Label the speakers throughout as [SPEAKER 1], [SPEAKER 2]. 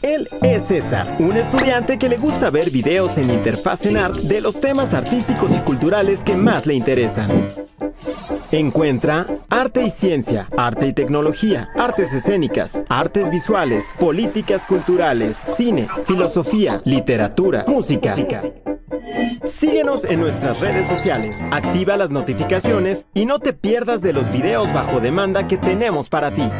[SPEAKER 1] Él es César, un estudiante que le gusta ver videos en Interfaz en Art de los temas artísticos y culturales que más le interesan. Encuentra arte y ciencia, arte y tecnología, artes escénicas, artes visuales, políticas culturales, cine, filosofía, literatura, música. Síguenos en nuestras redes sociales, activa las notificaciones y no te pierdas de los videos bajo demanda que tenemos para ti.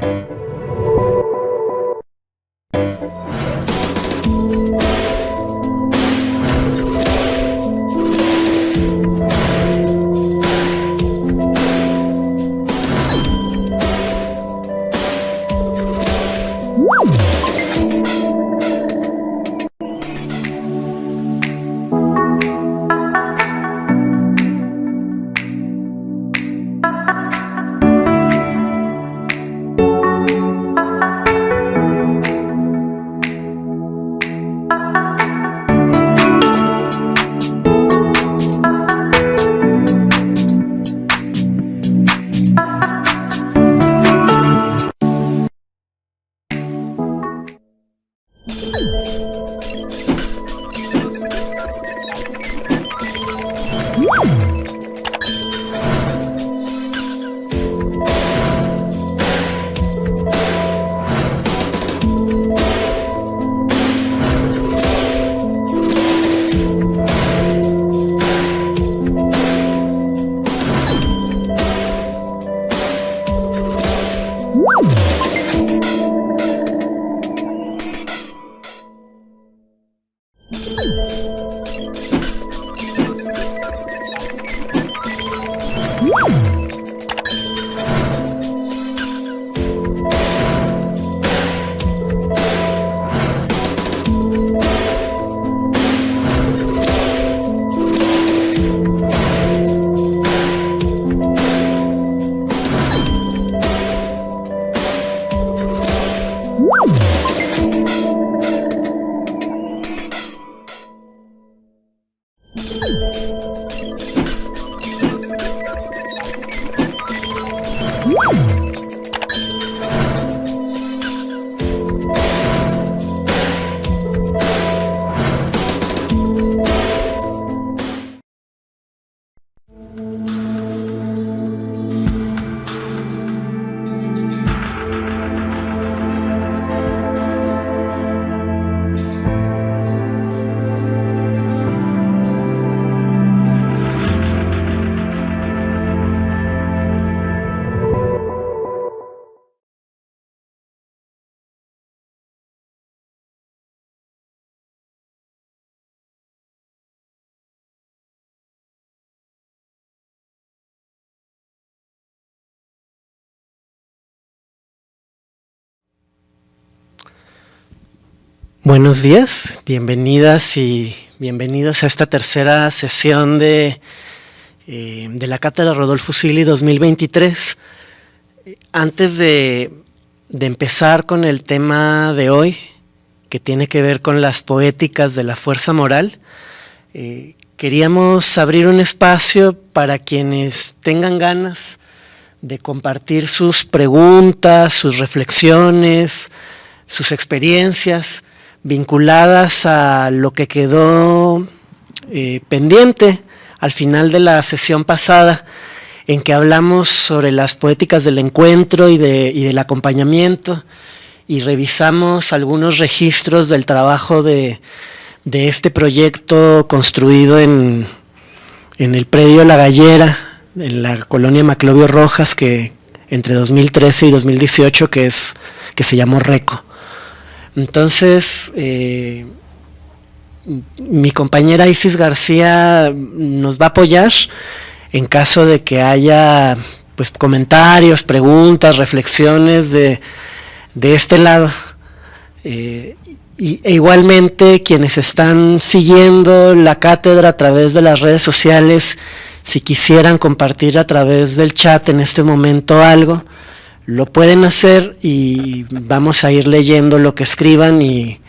[SPEAKER 2] Buenos días, bienvenidas y bienvenidos a esta tercera sesión de la Cátedra Rodolfo Silly 2023. Antes de empezar con el tema de hoy, que tiene que ver con las poéticas de la fuerza moral, queríamos abrir un espacio para quienes tengan ganas de compartir sus preguntas, sus reflexiones, sus experiencias vinculadas a lo que quedó pendiente al final de la sesión pasada, en que hablamos sobre las poéticas del encuentro y del acompañamiento, y revisamos algunos registros del trabajo de este proyecto construido en el predio La Gallera, en la colonia Maclovio Rojas, que entre 2013 y 2018, que se llamó RECO. Entonces, mi compañera Isis García nos va a apoyar en caso de que haya pues comentarios, preguntas, reflexiones de este lado. E igualmente quienes están siguiendo la cátedra a través de las redes sociales, si quisieran compartir a través del chat en este momento algo, lo pueden hacer y vamos a ir leyendo lo que escriban y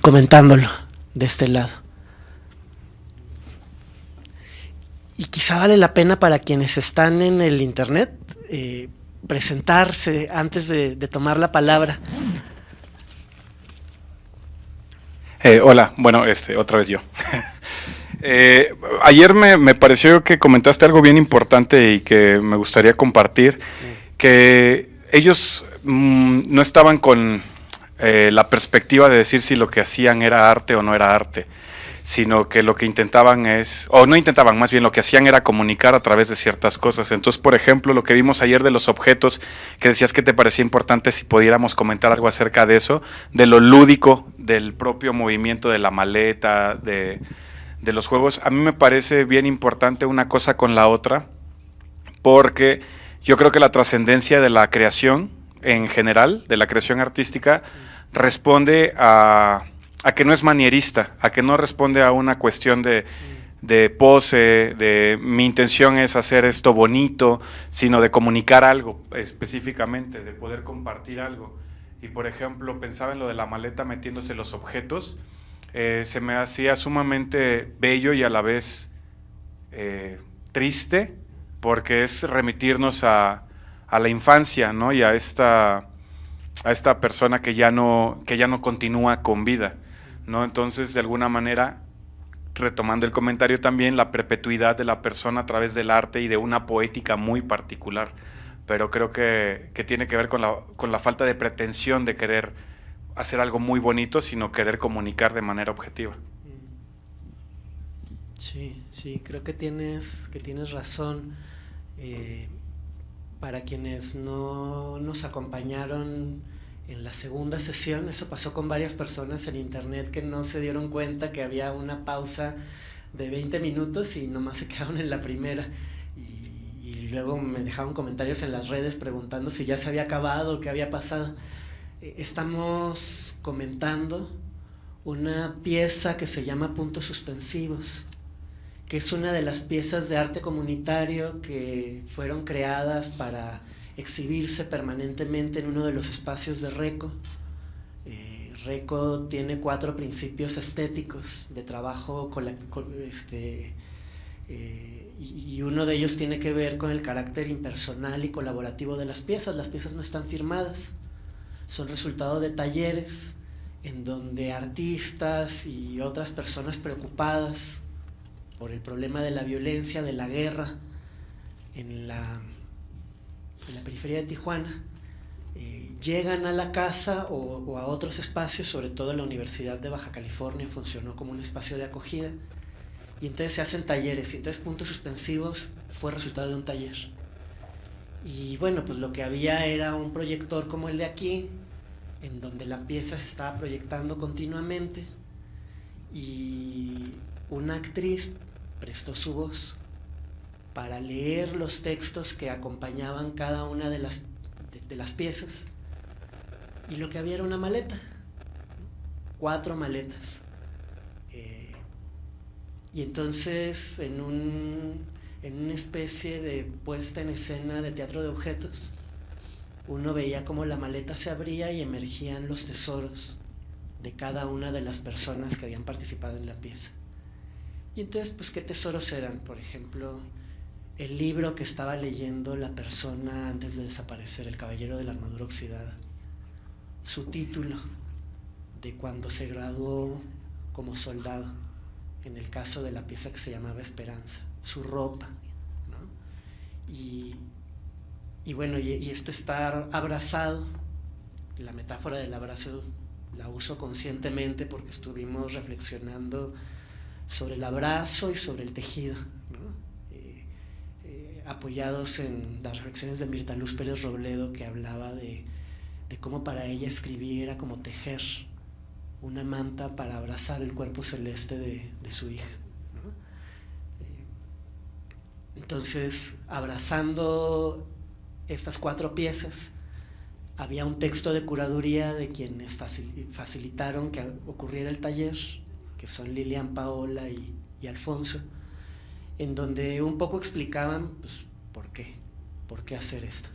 [SPEAKER 2] comentándolo de este lado. Y quizá vale la pena para quienes están en el internet presentarse antes de tomar la palabra.
[SPEAKER 3] Hola, bueno, otra vez yo. Ayer me pareció que comentaste algo bien importante y que me gustaría compartir, que ellos no estaban con la perspectiva de decir si lo que hacían era arte o no era arte, sino que lo que intentaban más bien lo que hacían era comunicar a través de ciertas cosas. Entonces, por ejemplo, lo que vimos ayer de los objetos, que decías que te parecía importante si pudiéramos comentar algo acerca de eso, de lo lúdico, del propio movimiento de la maleta, de los juegos. A mí me parece bien importante una cosa con la otra, porque yo creo que la trascendencia de la creación en general, de la creación artística, responde a que no es manierista, a que no responde a una cuestión de pose, de mi intención es hacer esto bonito, sino de comunicar algo específicamente, de poder compartir algo. Y por ejemplo, pensaba en lo de la maleta metiéndose los objetos, se me hacía sumamente bello y a la vez triste, porque es remitirnos a la infancia, ¿no? Y a esta persona que ya no continúa con vida, ¿no? Entonces, de alguna manera, retomando el comentario también, la perpetuidad de la persona a través del arte y de una poética muy particular, pero creo que tiene que ver con la falta de pretensión de querer hacer algo muy bonito, sino querer comunicar de manera objetiva.
[SPEAKER 2] Sí, creo que tienes razón. Para quienes no nos acompañaron en la segunda sesión, eso pasó con varias personas en internet que no se dieron cuenta que había una pausa de 20 minutos y nomás se quedaron en la primera. Y luego me dejaron comentarios en las redes preguntando si ya se había acabado o qué había pasado. Estamos comentando una pieza que se llama Puntos Suspensivos, que es una de las piezas de arte comunitario que fueron creadas para exhibirse permanentemente en uno de los espacios de RECO. RECO tiene 4 principios estéticos de trabajo y uno de ellos tiene que ver con el carácter impersonal y colaborativo de las piezas. Las piezas no están firmadas, son resultado de talleres en donde artistas y otras personas preocupadas por el problema de la violencia, de la guerra en la periferia de Tijuana, llegan a la casa o a otros espacios, sobre todo la Universidad de Baja California funcionó como un espacio de acogida, y entonces se hacen talleres, y entonces Puntos Suspensivos fue resultado de un taller. Y bueno, pues lo que había era un proyector como el de aquí, en donde la pieza se estaba proyectando continuamente, y una actriz prestó su voz para leer los textos que acompañaban cada una de las piezas, y lo que había era una maleta, 4 maletas, y entonces en una especie de puesta en escena de teatro de objetos, uno veía cómo la maleta se abría y emergían los tesoros de cada una de las personas que habían participado en la pieza. Y entonces, pues, ¿qué tesoros eran? Por ejemplo, el libro que estaba leyendo la persona antes de desaparecer, El caballero de la armadura oxidada. Su título de cuando se graduó como soldado, en el caso de la pieza que se llamaba Esperanza. Su ropa, ¿no? Y bueno, y esto estar abrazado, la metáfora del abrazo la uso conscientemente porque estuvimos reflexionando sobre el abrazo y sobre el tejido, ¿no? Apoyados en las reflexiones de Mirta Luz Pérez Robledo, que hablaba de cómo para ella escribir era como tejer una manta para abrazar el cuerpo celeste de su hija, ¿no? Entonces, abrazando estas 4 piezas, había un texto de curaduría de quienes facilitaron que ocurriera el taller, que son Lilian, Paola y Alfonso, en donde un poco explicaban, pues, por qué hacer esto.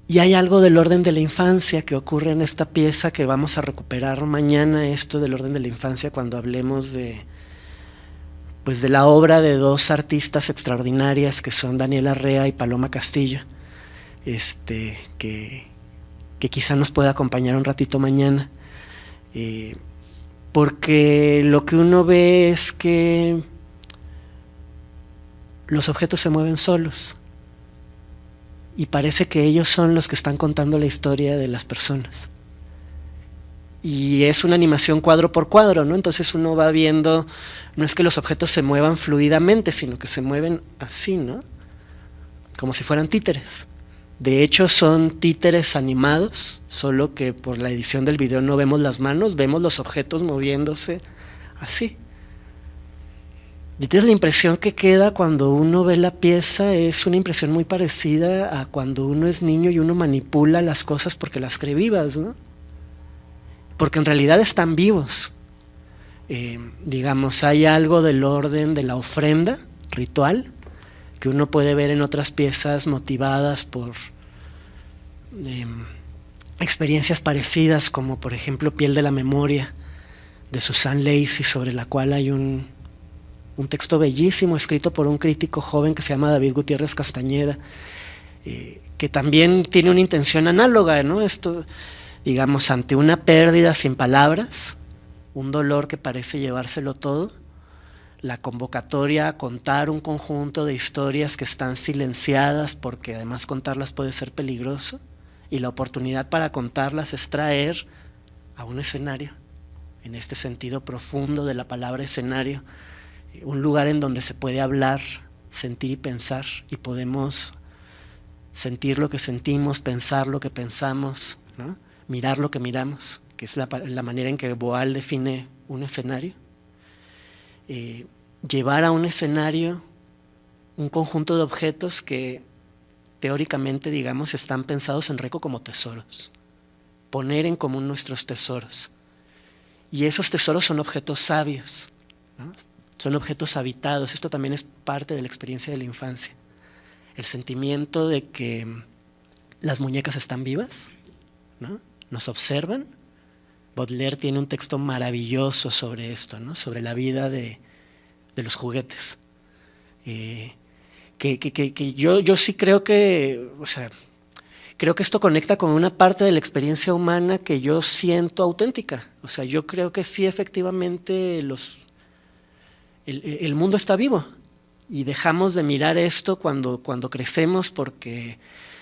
[SPEAKER 2] Y hay algo del orden de la infancia que ocurre en esta pieza que vamos a recuperar mañana, esto del orden de la infancia, cuando hablemos de la obra de 2 artistas extraordinarias que son Daniela Rea y Paloma Castillo, que quizá nos pueda acompañar un ratito mañana, porque lo que uno ve es que los objetos se mueven solos y parece que ellos son los que están contando la historia de las personas. Y es una animación cuadro por cuadro, ¿no? Entonces uno va viendo, no es que los objetos se muevan fluidamente, sino que se mueven así, ¿no? Como si fueran títeres. De hecho son títeres animados, solo que por la edición del video no vemos las manos, vemos los objetos moviéndose así. Y entonces la impresión que queda cuando uno ve la pieza es una impresión muy parecida a cuando uno es niño y uno manipula las cosas porque las cree vivas, ¿no? Porque en realidad están vivos. Digamos, hay algo del orden de la ofrenda ritual que uno puede ver en otras piezas motivadas por experiencias parecidas, como por ejemplo Piel de la Memoria de Susan Lacy, sobre la cual hay un texto bellísimo escrito por un crítico joven que se llama David Gutiérrez Castañeda, que también tiene una intención análoga, ¿no? Esto, digamos, ante una pérdida sin palabras, un dolor que parece llevárselo todo, la convocatoria a contar un conjunto de historias que están silenciadas, porque además contarlas puede ser peligroso, y la oportunidad para contarlas es traer a un escenario, en este sentido profundo de la palabra escenario, un lugar en donde se puede hablar, sentir y pensar, y podemos sentir lo que sentimos, pensar lo que pensamos, ¿no? Mirar lo que miramos, que es la manera en que Boal define un escenario. Llevar a un escenario un conjunto de objetos que teóricamente, digamos, están pensados en Reco como tesoros, poner en común nuestros tesoros. Y esos tesoros son objetos sabios, ¿no? Son objetos habitados. Esto también es parte de la experiencia de la infancia. El sentimiento de que las muñecas están vivas, ¿no? Nos observan. Baudelaire tiene un texto maravilloso sobre esto, ¿no? Sobre la vida de los juguetes. Que yo sí creo que, o sea, creo que esto conecta con una parte de la experiencia humana que yo siento auténtica. O sea, yo creo que sí, efectivamente, el mundo está vivo, y dejamos de mirar esto cuando crecemos, porque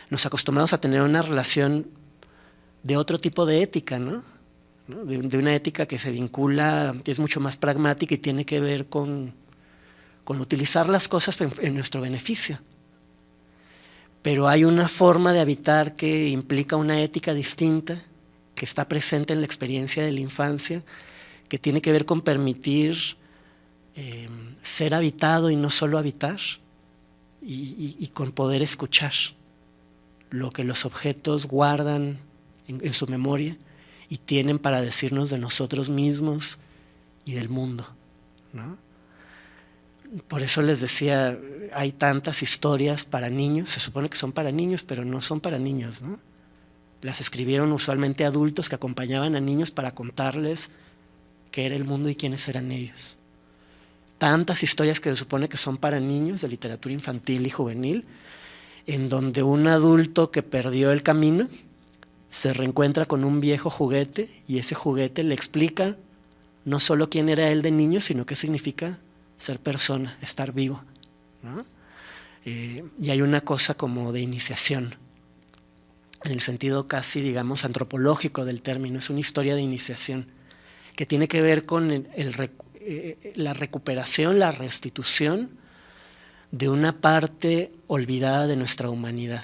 [SPEAKER 2] nos acostumbramos a tener una relación de otro tipo de ética, ¿no? De una ética que se vincula, es mucho más pragmática y tiene que ver con utilizar las cosas en nuestro beneficio. Pero hay una forma de habitar que implica una ética distinta, que está presente en la experiencia de la infancia, que tiene que ver con permitir ser habitado y no solo habitar, y con poder escuchar lo que los objetos guardan en su memoria y tienen para decirnos de nosotros mismos y del mundo, ¿no? Por eso les decía, hay tantas historias para niños, se supone que son para niños, pero no son para niños, ¿no? Las escribieron usualmente adultos que acompañaban a niños para contarles qué era el mundo y quiénes eran ellos. Tantas historias que se supone que son para niños, de literatura infantil y juvenil, en donde un adulto que perdió el camino se reencuentra con un viejo juguete y ese juguete le explica no solo quién era él de niño, sino qué significa ser persona, estar vivo, ¿no? Y hay una cosa como de iniciación, en el sentido casi, digamos, antropológico del término. Es una historia de iniciación que tiene que ver con la recuperación, la restitución de una parte olvidada de nuestra humanidad.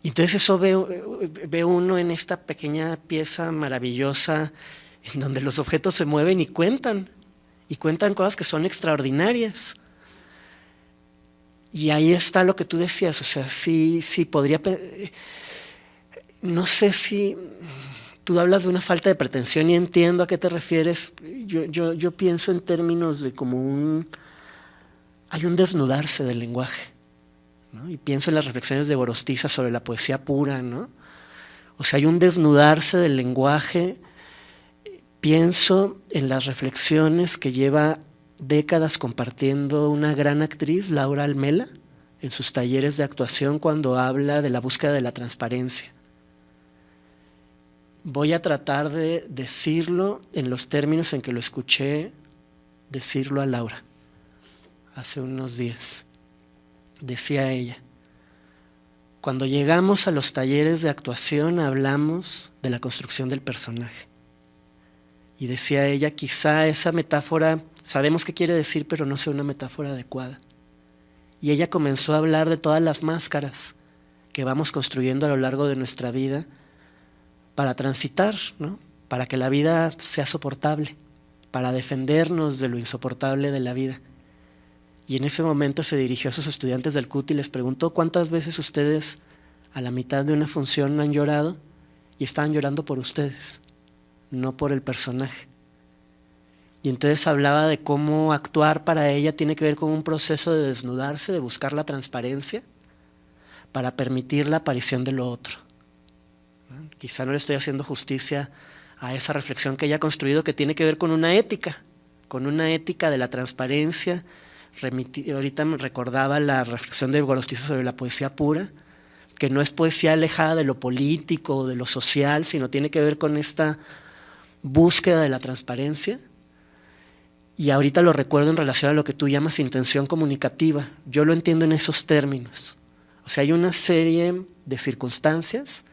[SPEAKER 2] Y entonces eso ve uno en esta pequeña pieza maravillosa en donde los objetos se mueven y cuentan cosas que son extraordinarias. Y ahí está lo que tú decías, o sea, sí podría... No sé si... Tú hablas de una falta de pretensión y entiendo a qué te refieres. Yo pienso en términos de como hay un desnudarse del lenguaje, ¿no? Y pienso en las reflexiones de Gorostiza sobre la poesía pura, ¿no? O sea, hay un desnudarse del lenguaje. Pienso en las reflexiones que lleva décadas compartiendo una gran actriz, Laura Almela, en sus talleres de actuación cuando habla de la búsqueda de la transparencia. Voy a tratar de decirlo en los términos en que lo escuché decirlo a Laura hace unos días. Decía ella: cuando llegamos a los talleres de actuación hablamos de la construcción del personaje. Y decía ella, quizá esa metáfora, sabemos qué quiere decir, pero no sea una metáfora adecuada. Y ella comenzó a hablar de todas las máscaras que vamos construyendo a lo largo de nuestra vida para transitar, ¿no? Para que la vida sea soportable, para defendernos de lo insoportable de la vida. Y en ese momento se dirigió a sus estudiantes del CUT y les preguntó: ¿cuántas veces ustedes a la mitad de una función han llorado? Y estaban llorando por ustedes, no por el personaje. Y entonces hablaba de cómo actuar para ella tiene que ver con un proceso de desnudarse, de buscar la transparencia para permitir la aparición de lo otro. Quizá no le estoy haciendo justicia a esa reflexión que ella ha construido, que tiene que ver con una ética de la transparencia. Ahorita me recordaba la reflexión de Gorostiza sobre la poesía pura, que no es poesía alejada de lo político o de lo social, sino tiene que ver con esta búsqueda de la transparencia. Y ahorita lo recuerdo en relación a lo que tú llamas intención comunicativa. Yo lo entiendo en esos términos. O sea, hay una serie de circunstancias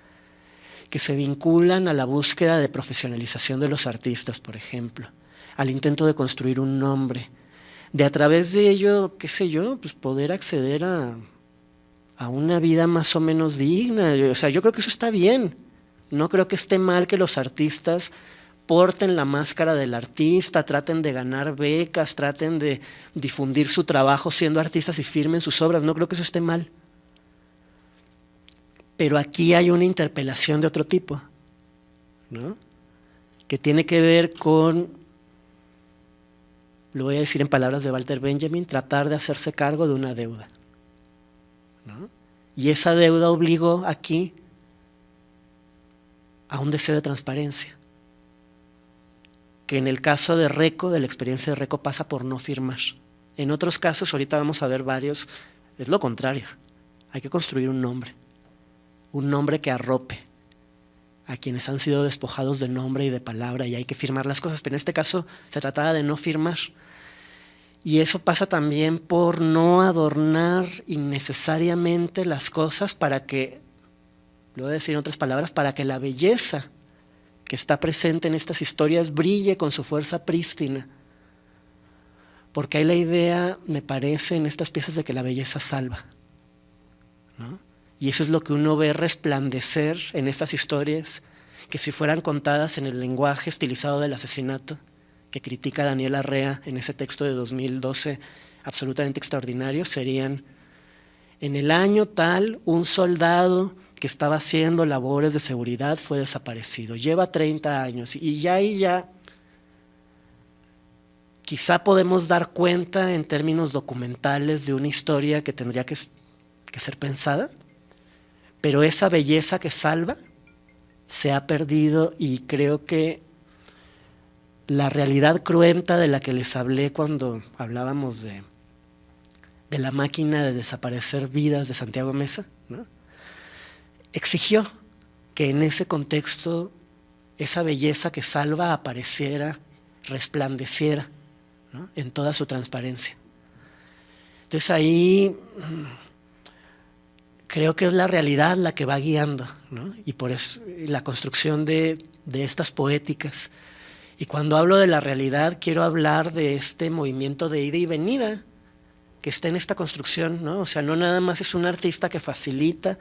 [SPEAKER 2] que se vinculan a la búsqueda de profesionalización de los artistas, por ejemplo, al intento de construir un nombre, de a través de ello, qué sé yo, pues poder acceder a una vida más o menos digna. O sea, yo creo que eso está bien. No creo que esté mal que los artistas porten la máscara del artista, traten de ganar becas, traten de difundir su trabajo siendo artistas y firmen sus obras. No creo que eso esté mal. Pero aquí hay una interpelación de otro tipo, ¿no? Que tiene que ver con, lo voy a decir en palabras de Walter Benjamin, tratar de hacerse cargo de una deuda, ¿no? Y esa deuda obligó aquí a un deseo de transparencia, que en el caso de Reco, de la experiencia de Reco, pasa por no firmar. En otros casos, ahorita vamos a ver varios, es lo contrario. Hay que construir un nombre que arrope a quienes han sido despojados de nombre y de palabra, y hay que firmar las cosas, pero en este caso se trataba de no firmar. Y eso pasa también por no adornar innecesariamente las cosas para que, lo voy a decir en otras palabras, para que la belleza que está presente en estas historias brille con su fuerza prístina. Porque hay la idea, me parece, en estas piezas de que la belleza salva, ¿no? Y eso es lo que uno ve resplandecer en estas historias, que si fueran contadas en el lenguaje estilizado del asesinato, que critica Daniel Arrea en ese texto de 2012, absolutamente extraordinario, serían: en el año tal, un soldado que estaba haciendo labores de seguridad fue desaparecido, lleva 30 años, y ya quizá podemos dar cuenta en términos documentales de una historia que tendría que ser pensada, pero esa belleza que salva se ha perdido, y creo que la realidad cruenta de la que les hablé cuando hablábamos de la máquina de desaparecer vidas de Santiago Meza, ¿no?, exigió que en ese contexto esa belleza que salva apareciera, resplandeciera, ¿no?, en toda su transparencia. Entonces ahí creo que es la realidad la que va guiando, ¿no?, y por eso la construcción de estas poéticas. Y cuando hablo de la realidad, quiero hablar de este movimiento de ida y venida que está en esta construcción, ¿no? O sea, no nada más es un artista que facilita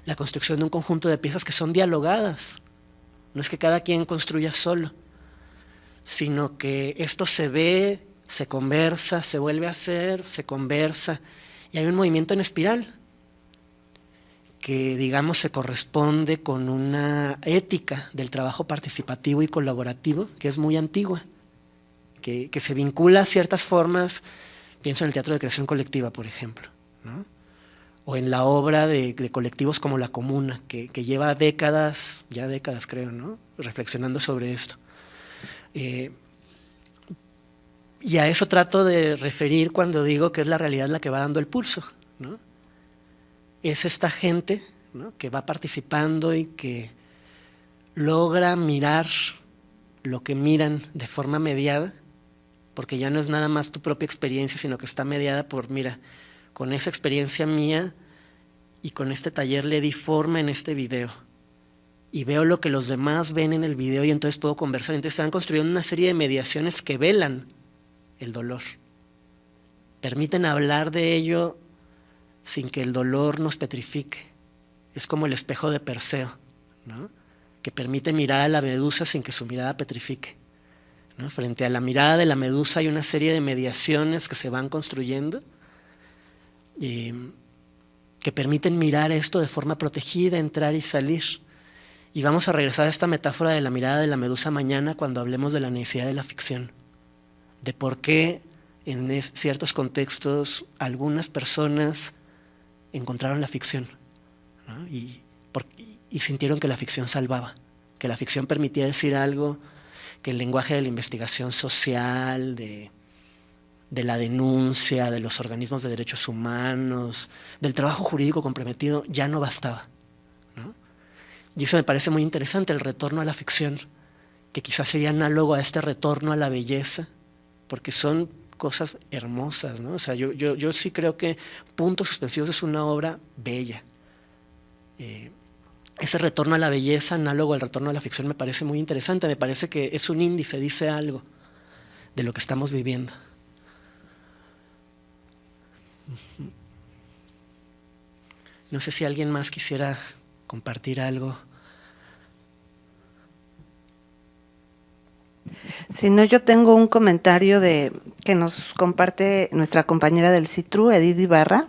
[SPEAKER 2] la construcción de un conjunto de piezas que son dialogadas. No es que cada quien construya solo, sino que esto se ve, se conversa, se vuelve a hacer, se conversa, y hay un movimiento en espiral que, digamos, se corresponde con una ética del trabajo participativo y colaborativo que es muy antigua, que se vincula a ciertas formas. Pienso en el teatro de creación colectiva, por ejemplo, ¿no?, o en la obra de colectivos como La Comuna, que lleva décadas, ya décadas creo, ¿no?, reflexionando sobre esto. Y a eso trato de referir cuando digo que es la realidad la que va dando el pulso, ¿no? Es esta gente, ¿no?, que va participando y que logra mirar lo que miran de forma mediada, porque ya no es nada más tu propia experiencia, sino que está mediada por, mira, con esa experiencia mía y con este taller le di forma en este video. Y veo lo que los demás ven en el video y entonces puedo conversar. Entonces se van construyendo una serie de mediaciones que velan el dolor. Permiten hablar de ello sin que el dolor nos petrifique. Es como el espejo de Perseo, ¿no?, que permite mirar a la medusa sin que su mirada petrifique, ¿no? Frente a la mirada de la medusa hay una serie de mediaciones que se van construyendo y que permiten mirar esto de forma protegida, entrar y salir. Y vamos a regresar a esta metáfora de la mirada de la medusa mañana cuando hablemos de la necesidad de la ficción, de por qué en ciertos contextos algunas personas encontraron la ficción, ¿no?, y sintieron que la ficción salvaba, que la ficción permitía decir algo que el lenguaje de la investigación social, de la denuncia, de los organismos de derechos humanos, del trabajo jurídico comprometido, ya no bastaba, ¿no? Y eso me parece muy interesante, el retorno a la ficción, que quizás sería análogo a este retorno a la belleza, porque son cosas hermosas, ¿no? O sea, yo sí creo que Puntos Suspensivos es una obra bella. Ese retorno a la belleza, análogo al retorno a la ficción, me parece muy interesante, me parece que es un índice, dice algo de lo que estamos viviendo. No sé si alguien más quisiera compartir algo.
[SPEAKER 4] Si no, yo tengo un comentario que nos comparte nuestra compañera del CITRU, Edith Ibarra,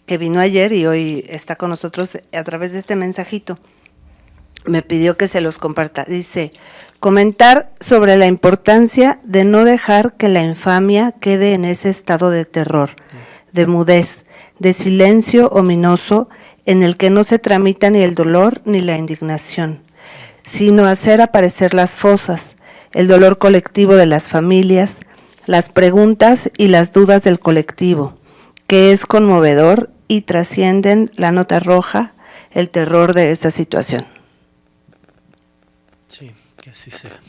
[SPEAKER 4] que vino ayer y hoy está con nosotros a través de este mensajito. Me pidió que se los comparta. Dice, comentar sobre la importancia de no dejar que la infamia quede en ese estado de terror, de mudez, de silencio ominoso en el que no se tramita ni el dolor ni la indignación, sino hacer aparecer las fosas, el dolor colectivo de las familias, las preguntas y las dudas del colectivo, que es conmovedor y trascienden la nota roja, el terror de esta situación.
[SPEAKER 2] Sí, que así sea.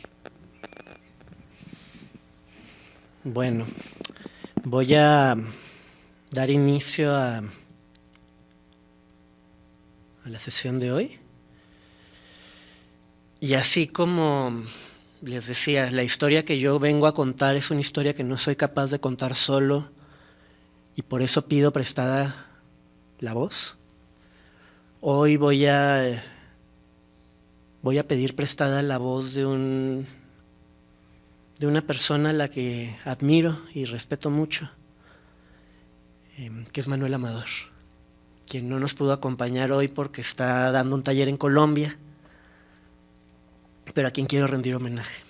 [SPEAKER 2] Bueno, voy a dar inicio a la sesión de hoy. Y así como les decía, la historia que yo vengo a contar es una historia que no soy capaz de contar solo y por eso pido prestada la voz. Hoy voy a pedir prestada la voz de una persona a la que admiro y respeto mucho, que es Manuel Amador, quien no nos pudo acompañar hoy porque está dando un taller en Colombia, pero a quien quiero rendir homenaje.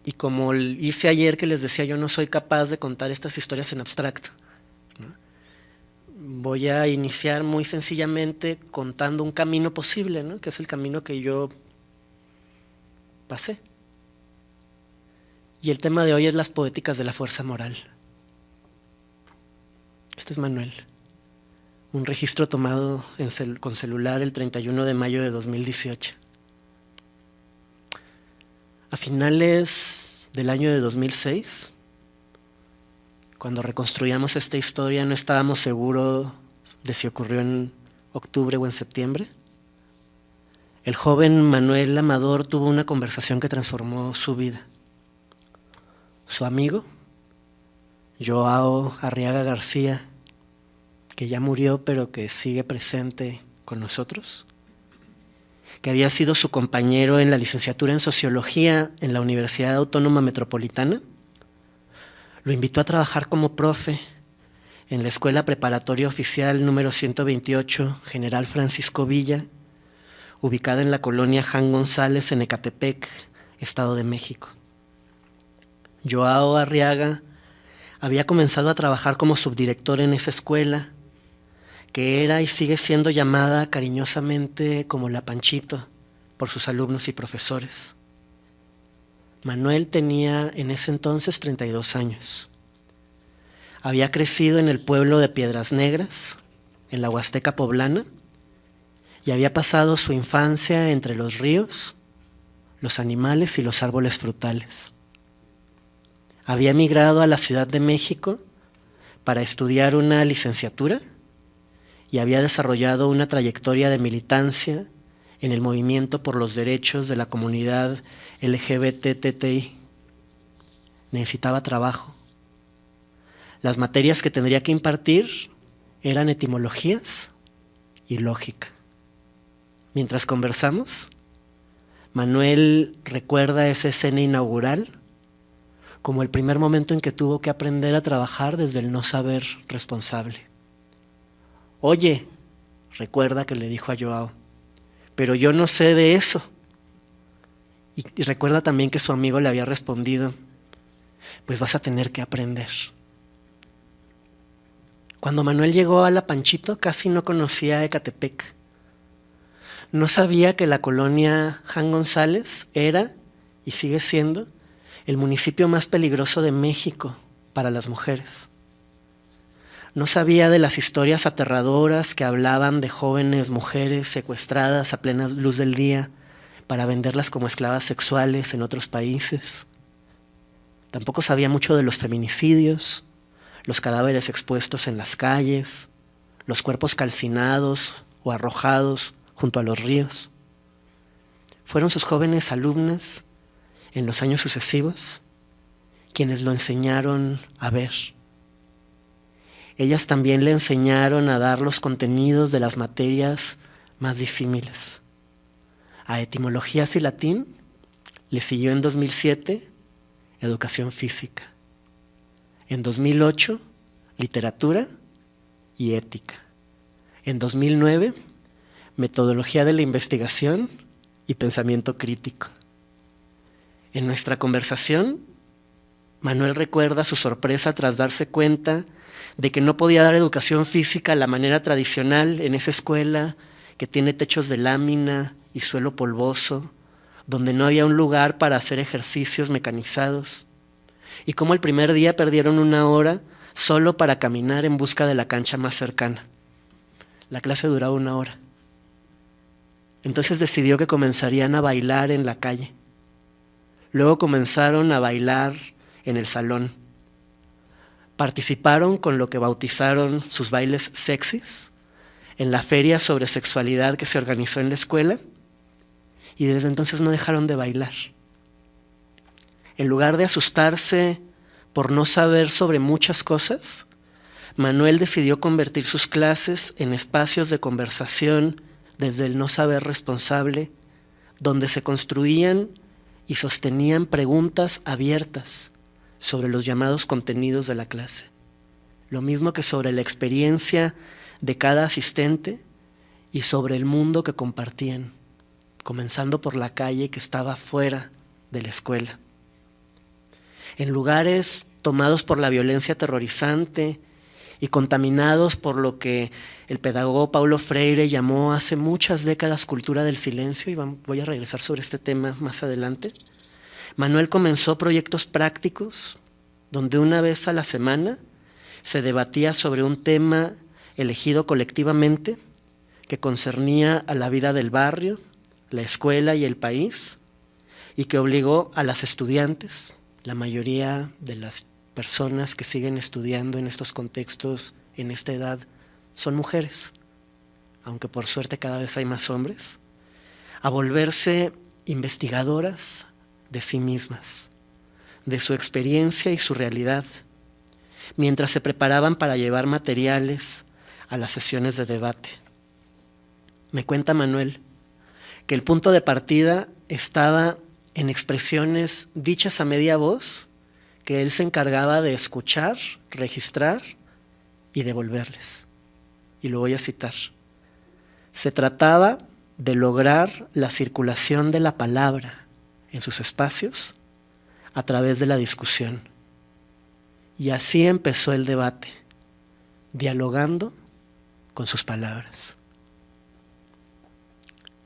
[SPEAKER 2] Y como hice ayer que les decía, yo no soy capaz de contar estas historias en abstracto, ¿no? voy a iniciar muy sencillamente contando un camino posible, ¿no? Que es el camino que yo pasé. Y el tema de hoy es las poéticas de la fuerza moral. Este es Manuel. Un registro tomado con celular el 31 de mayo de 2018. A finales del año de 2006, cuando reconstruíamos esta historia, no estábamos seguros de si ocurrió en octubre o en septiembre. El joven Manuel Amador tuvo una conversación que transformó su vida. Su amigo, Joao Arriaga García, que ya murió pero que sigue presente con nosotros, que había sido su compañero en la licenciatura en Sociología en la Universidad Autónoma Metropolitana, lo invitó a trabajar como profe en la Escuela Preparatoria Oficial número 128, General Francisco Villa, ubicada en la colonia Jan González en Ecatepec, Estado de México. Joao Arriaga había comenzado a trabajar como subdirector en esa escuela, que era y sigue siendo llamada cariñosamente como la Panchito por sus alumnos y profesores. Manuel tenía en ese entonces 32 años. Había crecido en el pueblo de Piedras Negras, en la Huasteca poblana, y había pasado su infancia entre los ríos, los animales y los árboles frutales. Había emigrado a la Ciudad de México para estudiar una licenciatura y había desarrollado una trayectoria de militancia en el movimiento por los derechos de la comunidad LGBTTI. Necesitaba trabajo. Las materias que tendría que impartir eran etimologías y lógica. Mientras conversamos, Manuel recuerda esa escena inaugural como el primer momento en que tuvo que aprender a trabajar desde el no saber responsable. Oye, recuerda que le dijo a Joao, pero yo no sé de eso. Y recuerda también que su amigo le había respondido, pues vas a tener que aprender. Cuando Manuel llegó a La Panchito casi no conocía a Ecatepec. No sabía que la colonia Jan González era y sigue siendo el municipio más peligroso de México para las mujeres. No sabía de las historias aterradoras que hablaban de jóvenes mujeres secuestradas a plena luz del día para venderlas como esclavas sexuales en otros países. Tampoco sabía mucho de los feminicidios, los cadáveres expuestos en las calles, los cuerpos calcinados o arrojados junto a los ríos. Fueron sus jóvenes alumnas en los años sucesivos quienes lo enseñaron a ver. Ellas también le enseñaron a dar los contenidos de las materias más disímiles. A etimologías y latín le siguió en 2007 educación física. En 2008 literatura y ética. En 2009 metodología de la investigación y pensamiento crítico. En nuestra conversación, Manuel recuerda su sorpresa tras darse cuenta de que no podía dar educación física a la manera tradicional en esa escuela que tiene techos de lámina y suelo polvoso, donde no había un lugar para hacer ejercicios mecanizados, y cómo el primer día perdieron 1 hora solo para caminar en busca de la cancha más cercana. La clase duraba 1 hora. Entonces decidió que comenzarían a bailar en la calle. Luego comenzaron a bailar en el salón. Participaron con lo que bautizaron sus bailes sexys en la feria sobre sexualidad que se organizó en la escuela, y desde entonces no dejaron de bailar. En lugar de asustarse por no saber sobre muchas cosas, Manuel decidió convertir sus clases en espacios de conversación desde el no saber responsable, donde se construían y sostenían preguntas abiertas sobre los llamados contenidos de la clase, lo mismo que sobre la experiencia de cada asistente y sobre el mundo que compartían, comenzando por la calle que estaba fuera de la escuela. En lugares tomados por la violencia aterrorizante y contaminados por lo que el pedagogo Paulo Freire llamó hace muchas décadas cultura del silencio, y voy a regresar sobre este tema más adelante, Manuel comenzó proyectos prácticos donde una vez a la semana se debatía sobre un tema elegido colectivamente que concernía a la vida del barrio, la escuela y el país, y que obligó a las estudiantes, la mayoría de las personas que siguen estudiando en estos contextos, en esta edad, son mujeres, aunque por suerte cada vez hay más hombres, a volverse investigadoras de sí mismas, de su experiencia y su realidad, mientras se preparaban para llevar materiales a las sesiones de debate. Me cuenta Manuel que el punto de partida estaba en expresiones dichas a media voz que él se encargaba de escuchar, registrar y devolverles. Y lo voy a citar. Se trataba de lograr la circulación de la palabra en sus espacios a través de la discusión. Y así empezó el debate, dialogando con sus palabras.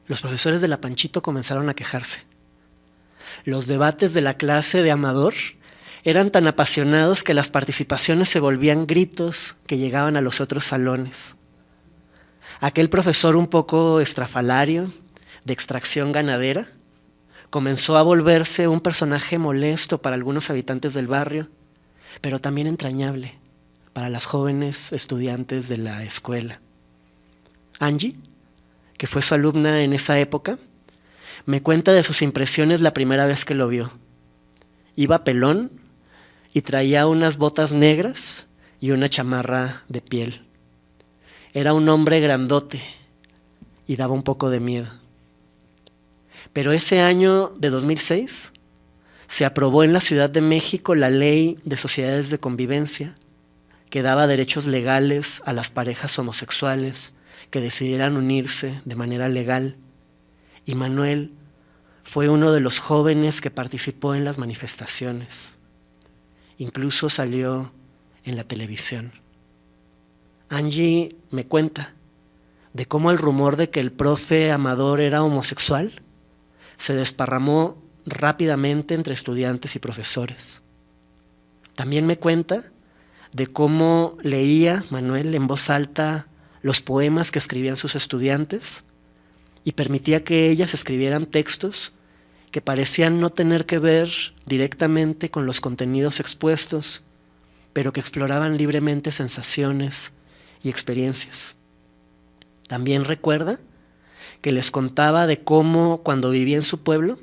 [SPEAKER 2] Los profesores de la Panchito comenzaron a quejarse. Los debates de la clase de Amador eran tan apasionados que las participaciones se volvían gritos que llegaban a los otros salones. Aquel profesor un poco estrafalario, de extracción ganadera, comenzó a volverse un personaje molesto para algunos habitantes del barrio, pero también entrañable para las jóvenes estudiantes de la escuela. Angie, que fue su alumna en esa época, me cuenta de sus impresiones la primera vez que lo vio. Iba pelón y traía unas botas negras y una chamarra de piel. Era un hombre grandote y daba un poco de miedo. Pero ese año de 2006 se aprobó en la Ciudad de México la Ley de Sociedades de Convivencia, que daba derechos legales a las parejas homosexuales que decidieran unirse de manera legal, y Manuel fue uno de los jóvenes que participó en las manifestaciones. Incluso salió en la televisión. Angie me cuenta de cómo el rumor de que el profe Amador era homosexual se desparramó rápidamente entre estudiantes y profesores. También me cuenta de cómo leía Manuel en voz alta los poemas que escribían sus estudiantes y permitía que ellas escribieran textos que parecían no tener que ver directamente con los contenidos expuestos, pero que exploraban libremente sensaciones y experiencias. También recuerda que les contaba de cómo, cuando vivía en su pueblo,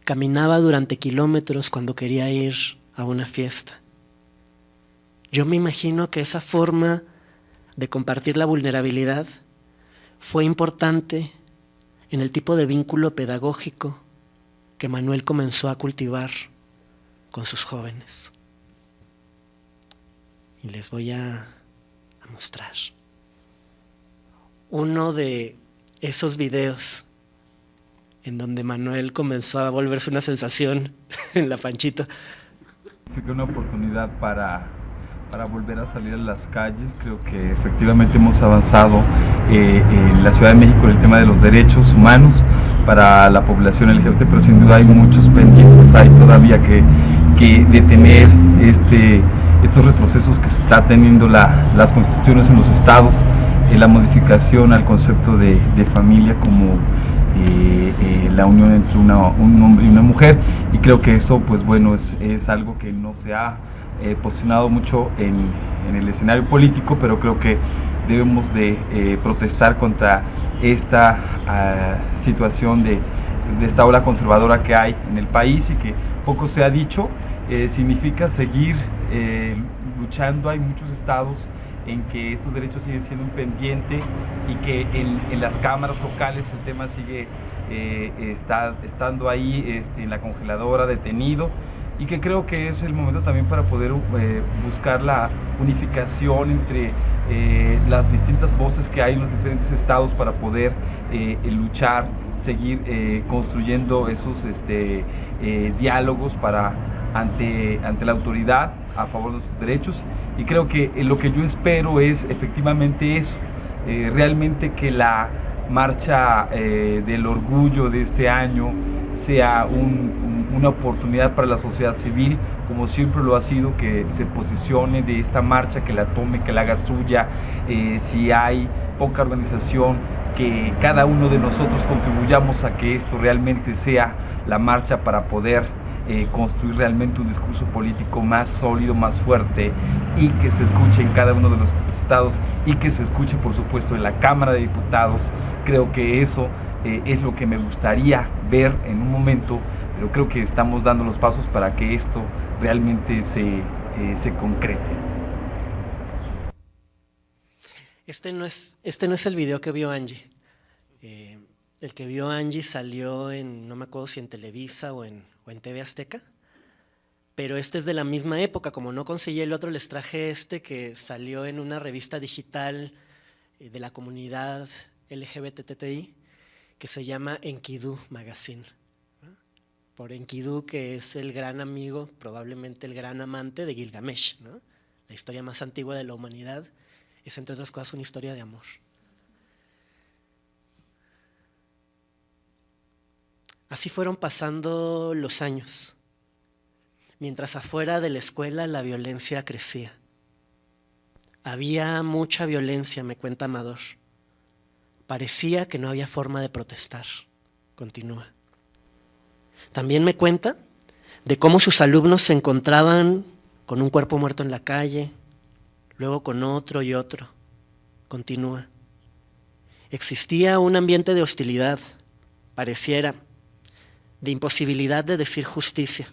[SPEAKER 2] caminaba durante kilómetros cuando quería ir a una fiesta. Yo me imagino que esa forma de compartir la vulnerabilidad fue importante en el tipo de vínculo pedagógico que Manuel comenzó a cultivar con sus jóvenes. Y les voy a mostrar uno de esos videos en donde Manuel comenzó a volverse una sensación en la Panchito.
[SPEAKER 5] Fue una oportunidad para volver a salir a las calles. Creo que efectivamente hemos avanzado en la Ciudad de México en el tema de los derechos humanos para la población LGBT, pero sin duda hay muchos pendientes, hay todavía que detener estos retrocesos que está teniendo las constituciones en los estados, la modificación al concepto de familia como la unión entre un hombre y una mujer, y creo que eso pues bueno es algo que no se ha posicionado mucho en el escenario político, pero creo que debemos de protestar contra esta situación de esta ola conservadora que hay en el país y que poco se ha dicho. Significa seguir luchando. Hay muchos estados en que estos derechos siguen siendo un pendiente y que en las cámaras locales el tema sigue estando ahí en la congeladora, detenido, y que creo que es el momento también para poder buscar la unificación entre las distintas voces que hay en los diferentes estados para poder luchar, seguir construyendo esos diálogos para ante la autoridad a favor de sus derechos, y creo que lo que yo espero es efectivamente eso, realmente que la marcha del orgullo de este año sea una oportunidad para la sociedad civil, como siempre lo ha sido, que se posicione de esta marcha, que la tome, que la haga suya. Si hay poca organización, que cada uno de nosotros contribuyamos a que esto realmente sea la marcha para poder construir realmente un discurso político más sólido, más fuerte, y que se escuche en cada uno de los estados y que se escuche, por supuesto, en la Cámara de Diputados. Creo que eso es lo que me gustaría ver en un momento, pero creo que estamos dando los pasos para que esto realmente se concrete.
[SPEAKER 2] Este no es el video que vio Angie. El que vio Angie salió en, no me acuerdo si en Televisa o en TV Azteca, pero este es de la misma época. Como no conseguí el otro, les traje este que salió en una revista digital de la comunidad LGBTTI que se llama Enkidu Magazine, ¿no? Por Enkidu, que es el gran amigo, probablemente el gran amante de Gilgamesh, ¿no? La historia más antigua de la humanidad es, entre otras cosas, una historia de amor. Así fueron pasando los años, mientras afuera de la escuela la violencia crecía. Había mucha violencia, me cuenta Amador. Parecía que no había forma de protestar. Continúa. También me cuenta de cómo sus alumnos se encontraban con un cuerpo muerto en la calle, luego con otro y otro. Continúa. Existía un ambiente de hostilidad, pareciera, de imposibilidad de decir justicia.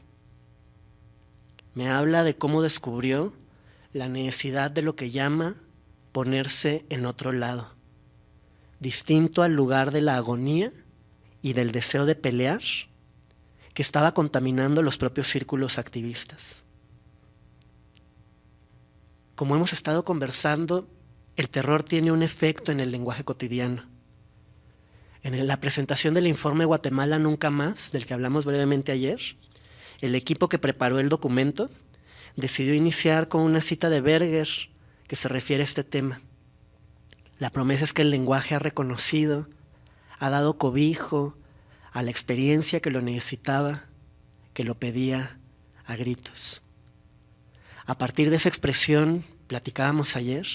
[SPEAKER 2] Me habla de cómo descubrió la necesidad de lo que llama ponerse en otro lado, distinto al lugar de la agonía y del deseo de pelear que estaba contaminando los propios círculos activistas. Como hemos estado conversando, el terror tiene un efecto en el lenguaje cotidiano. En la presentación del informe Guatemala Nunca Más, del que hablamos brevemente ayer, el equipo que preparó el documento decidió iniciar con una cita de Berger que se refiere a este tema. La promesa es que el lenguaje ha reconocido, ha dado cobijo a la experiencia que lo necesitaba, que lo pedía a gritos. A partir de esa expresión, platicábamos ayer,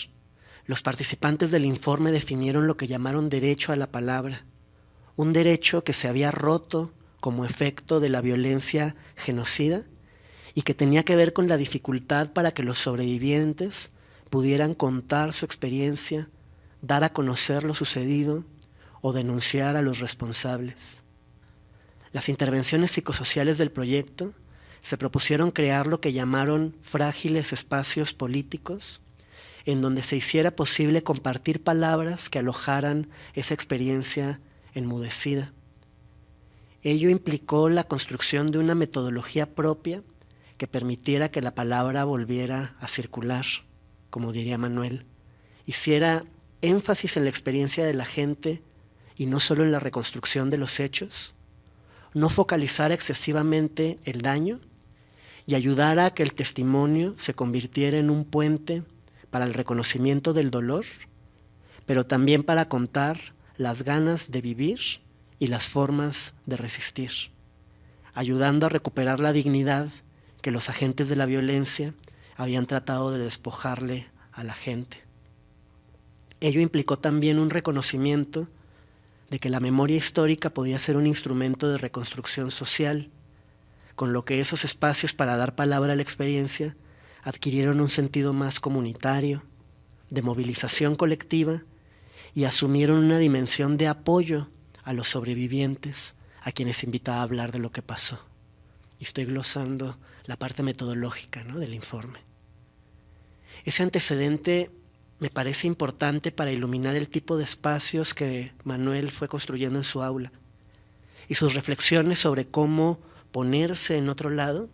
[SPEAKER 2] los participantes del informe definieron lo que llamaron derecho a la palabra, un derecho que se había roto como efecto de la violencia genocida y que tenía que ver con la dificultad para que los sobrevivientes pudieran contar su experiencia, dar a conocer lo sucedido o denunciar a los responsables. Las intervenciones psicosociales del proyecto se propusieron crear lo que llamaron frágiles espacios políticos, en donde se hiciera posible compartir palabras que alojaran esa experiencia enmudecida. Ello implicó la construcción de una metodología propia que permitiera que la palabra volviera a circular, como diría Manuel, hiciera énfasis en la experiencia de la gente y no solo en la reconstrucción de los hechos, no focalizara excesivamente el daño y ayudara a que el testimonio se convirtiera en un puente para el reconocimiento del dolor, pero también para contar las ganas de vivir y las formas de resistir, ayudando a recuperar la dignidad que los agentes de la violencia habían tratado de despojarle a la gente. Ello implicó también un reconocimiento de que la memoria histórica podía ser un instrumento de reconstrucción social, con lo que esos espacios para dar palabra a la experiencia adquirieron un sentido más comunitario, de movilización colectiva, y asumieron una dimensión de apoyo a los sobrevivientes, a quienes invitaba a hablar de lo que pasó. Y estoy glosando la parte metodológica, ¿no?, del informe. Ese antecedente me parece importante para iluminar el tipo de espacios que Manuel fue construyendo en su aula y sus reflexiones sobre cómo ponerse en otro lado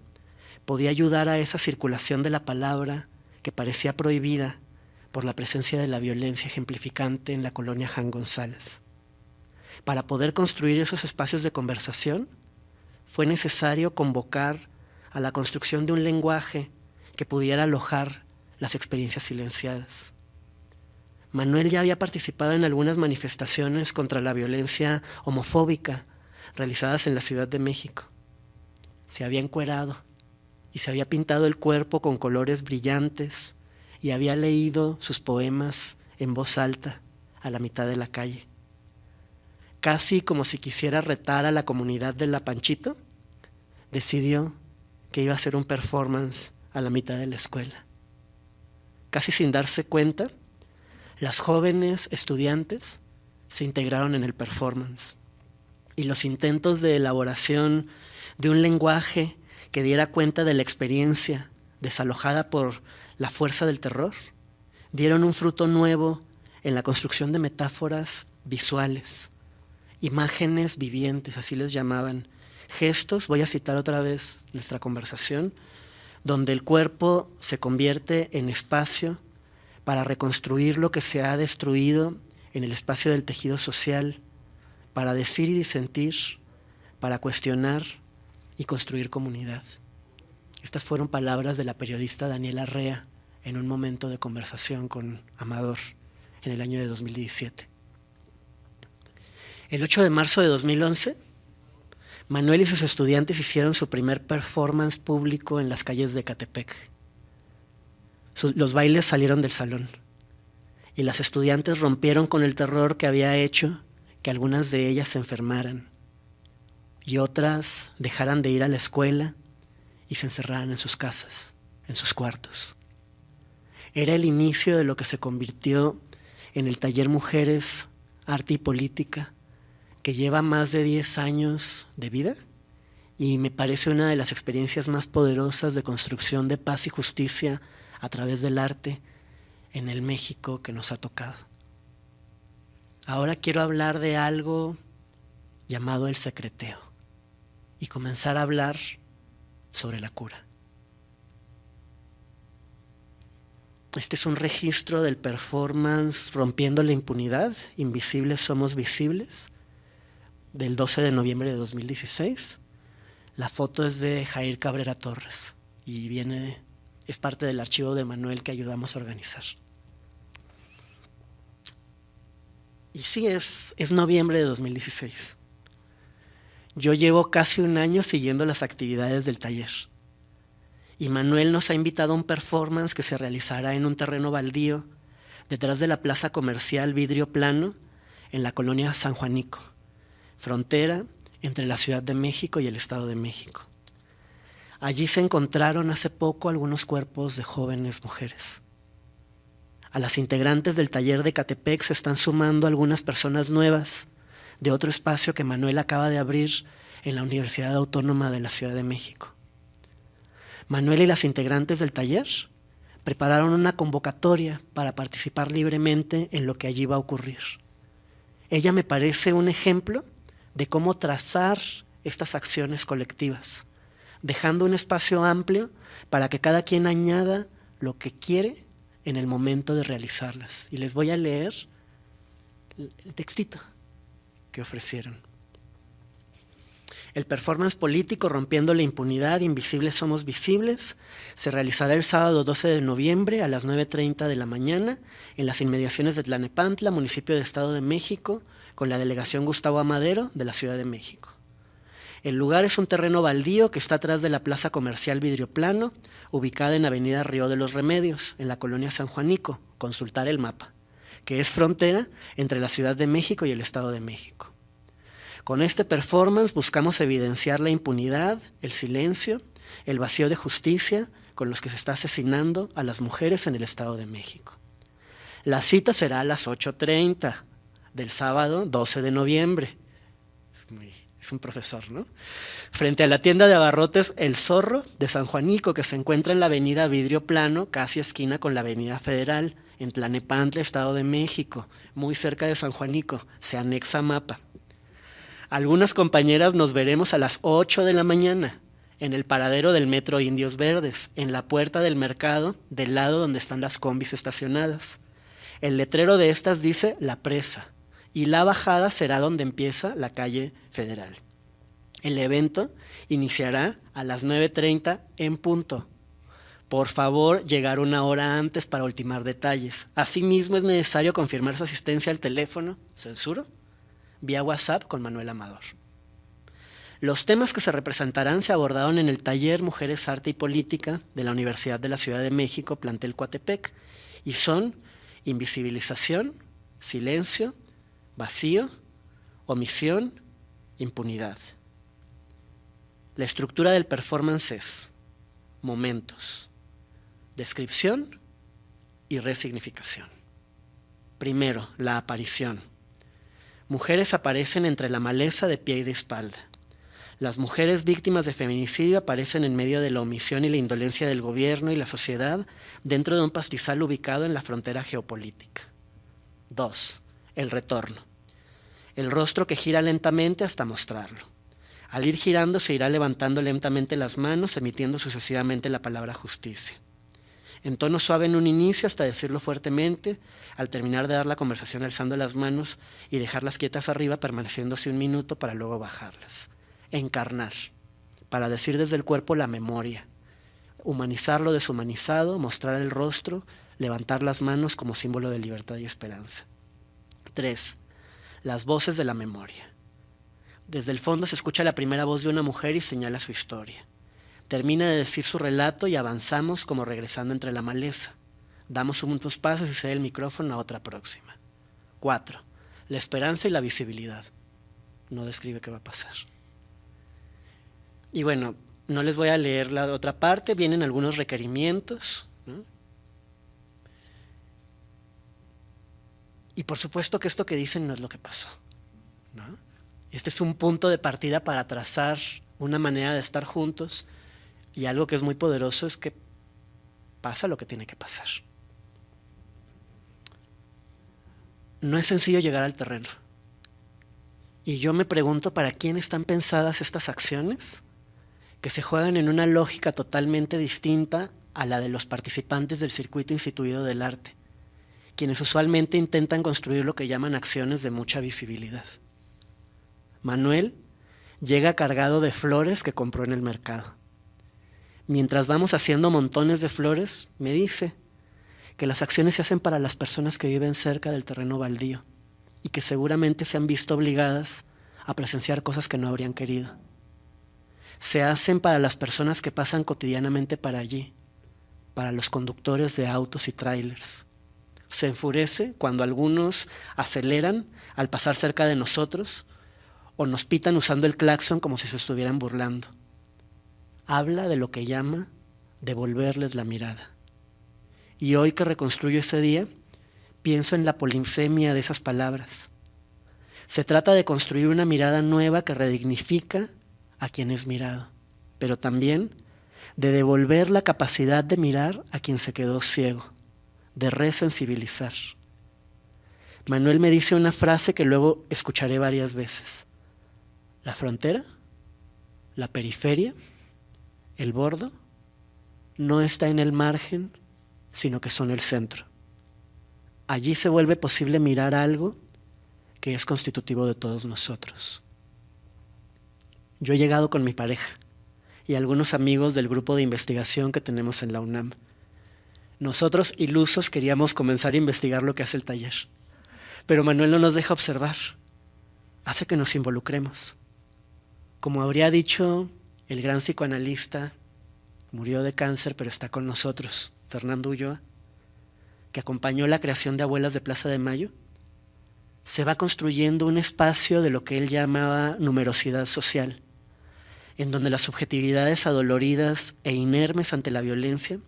[SPEAKER 2] podía ayudar a esa circulación de la palabra que parecía prohibida por la presencia de la violencia ejemplificante en la colonia Jan González. Para poder construir esos espacios de conversación, fue necesario convocar a la construcción de un lenguaje que pudiera alojar las experiencias silenciadas. Manuel ya había participado en algunas manifestaciones contra la violencia homofóbica realizadas en la Ciudad de México. Se había encuerado y se había pintado el cuerpo con colores brillantes y había leído sus poemas en voz alta a la mitad de la calle. Casi como si quisiera retar a la comunidad de La Panchito, decidió que iba a hacer un performance a la mitad de la escuela. Casi sin darse cuenta, las jóvenes estudiantes se integraron en el performance y los intentos de elaboración de un lenguaje que diera cuenta de la experiencia desalojada por la fuerza del terror dieron un fruto nuevo en la construcción de metáforas visuales, imágenes vivientes, así les llamaban, gestos, voy a citar otra vez nuestra conversación, donde el cuerpo se convierte en espacio para reconstruir lo que se ha destruido en el espacio del tejido social, para decir y disentir, para cuestionar y construir comunidad. Estas fueron palabras de la periodista Daniela Arrea en un momento de conversación con Amador en el año de 2017. El 8 de marzo de 2011, Manuel y sus estudiantes hicieron su primer performance público en las calles de Ecatepec. Los bailes salieron del salón y las estudiantes rompieron con el terror que había hecho que algunas de ellas se enfermaran y otras dejaran de ir a la escuela y se encerraran en sus casas, en sus cuartos. Era el inicio de lo que se convirtió en el taller Mujeres, Arte y Política, que lleva más de 10 años de vida y me parece una de las experiencias más poderosas de construcción de paz y justicia a través del arte en el México que nos ha tocado. Ahora quiero hablar de algo llamado el secreteo y comenzar a hablar sobre la cura. Este es un registro del performance Rompiendo la Impunidad, Invisibles Somos Visibles, del 12 de noviembre de 2016. La foto es de Jair Cabrera Torres y es parte del archivo de Manuel que ayudamos a organizar. Y sí, es noviembre de 2016. Yo llevo casi un año siguiendo las actividades del taller. Y Manuel nos ha invitado a un performance que se realizará en un terreno baldío detrás de la plaza comercial Vidrio Plano en la colonia San Juanico, frontera entre la Ciudad de México y el Estado de México. Allí se encontraron hace poco algunos cuerpos de jóvenes mujeres. A las integrantes del taller de Ecatepec se están sumando algunas personas nuevas de otro espacio que Manuel acaba de abrir en la Universidad Autónoma de la Ciudad de México. Manuel y las integrantes del taller prepararon una convocatoria para participar libremente en lo que allí va a ocurrir. Ella me parece un ejemplo de cómo trazar estas acciones colectivas, dejando un espacio amplio para que cada quien añada lo que quiere en el momento de realizarlas. Y les voy a leer el textito que ofrecieron. El performance político Rompiendo la Impunidad, Invisibles Somos Visibles, se realizará el sábado 12 de noviembre a las 9:30 de la mañana en las inmediaciones de Tlalnepantla, municipio de Estado de México, con la delegación Gustavo Amadero de la Ciudad de México. El lugar es un terreno baldío que está atrás de la plaza comercial Vidrio Plano, ubicada en Avenida Río de los Remedios, en la colonia San Juanico, consultar el mapa, que es frontera entre la Ciudad de México y el Estado de México. Con este performance buscamos evidenciar la impunidad, el silencio, el vacío de justicia con los que se está asesinando a las mujeres en el Estado de México. La cita será a las 8:30 del sábado 12 de noviembre. Es un profesor, ¿no? Frente a la tienda de abarrotes El Zorro de San Juanico, que se encuentra en la avenida Vidrio Plano, casi esquina con la avenida Federal, en Tlalnepantla, Estado de México, muy cerca de San Juanico, se anexa mapa. Algunas compañeras nos veremos a las 8 de la mañana en el paradero del Metro Indios Verdes, en la puerta del mercado, del lado donde están las combis estacionadas. El letrero de estas dice La Presa, y la bajada será donde empieza la calle Federal. El evento iniciará a las 9:30 en punto. Por favor, llegar una hora antes para ultimar detalles. Asimismo, es necesario confirmar su asistencia al teléfono, ¿censuro?, vía WhatsApp con Manuel Amador. Los temas que se representarán se abordaron en el taller Mujeres, Arte y Política de la Universidad de la Ciudad de México, plantel Coatepec, y son invisibilización, silencio, vacío, omisión, impunidad. La estructura del performance es momentos, descripción y resignificación. Primero, la aparición. Mujeres aparecen entre la maleza de pie y de espalda. Las mujeres víctimas de feminicidio aparecen en medio de la omisión y la indolencia del gobierno y la sociedad dentro de un pastizal ubicado en la frontera geopolítica. 2. El retorno. El rostro que gira lentamente hasta mostrarlo. Al ir girando se irá levantando lentamente las manos, emitiendo sucesivamente la palabra justicia. En tono suave en un inicio hasta decirlo fuertemente, al terminar de dar la conversación alzando las manos y dejarlas quietas arriba, permaneciéndose un minuto para luego bajarlas. Encarnar, para decir desde el cuerpo la memoria, humanizar lo deshumanizado, mostrar el rostro, levantar las manos como símbolo de libertad y esperanza. 3. Las voces de la memoria. Desde el fondo se escucha la primera voz de una mujer y señala su historia. Termina de decir su relato y avanzamos como regresando entre la maleza. Damos unos pasos y cede el micrófono a otra próxima. 4. La esperanza y la visibilidad. No describe qué va a pasar. Y bueno, no les voy a leer la otra parte, vienen algunos requerimientos, ¿no? Y por supuesto que esto que dicen no es lo que pasó, ¿no? Este es un punto de partida para trazar una manera de estar juntos, y algo que es muy poderoso es que pasa lo que tiene que pasar. No es sencillo llegar al terreno. Y yo me pregunto, ¿para quién están pensadas estas acciones que se juegan en una lógica totalmente distinta a la de los participantes del circuito instituido del arte, quienes usualmente intentan construir lo que llaman acciones de mucha visibilidad? Manuel llega cargado de flores que compró en el mercado. Mientras vamos haciendo montones de flores, me dice que las acciones se hacen para las personas que viven cerca del terreno baldío y que seguramente se han visto obligadas a presenciar cosas que no habrían querido. Se hacen para las personas que pasan cotidianamente para allí, para los conductores de autos y trailers. Se enfurece cuando algunos aceleran al pasar cerca de nosotros o nos pitan usando el claxon como si se estuvieran burlando. Habla de lo que llama devolverles la mirada. Y hoy que reconstruyo ese día, pienso en la polisemia de esas palabras. Se trata de construir una mirada nueva que redignifica a quien es mirado, pero también de devolver la capacidad de mirar a quien se quedó ciego, de resensibilizar. Manuel me dice una frase que luego escucharé varias veces. La frontera, la periferia, el bordo, no está en el margen, sino que son el centro. Allí se vuelve posible mirar algo que es constitutivo de todos nosotros. Yo he llegado con mi pareja y algunos amigos del grupo de investigación que tenemos en la UNAM. Nosotros, ilusos, queríamos comenzar a investigar lo que hace el taller, pero Manuel no nos deja observar, hace que nos involucremos. Como habría dicho el gran psicoanalista, murió de cáncer pero está con nosotros, Fernando Ulloa, que acompañó la creación de Abuelas de Plaza de Mayo, se va construyendo un espacio de lo que él llamaba numerosidad social, en donde las subjetividades adoloridas e inermes ante la violencia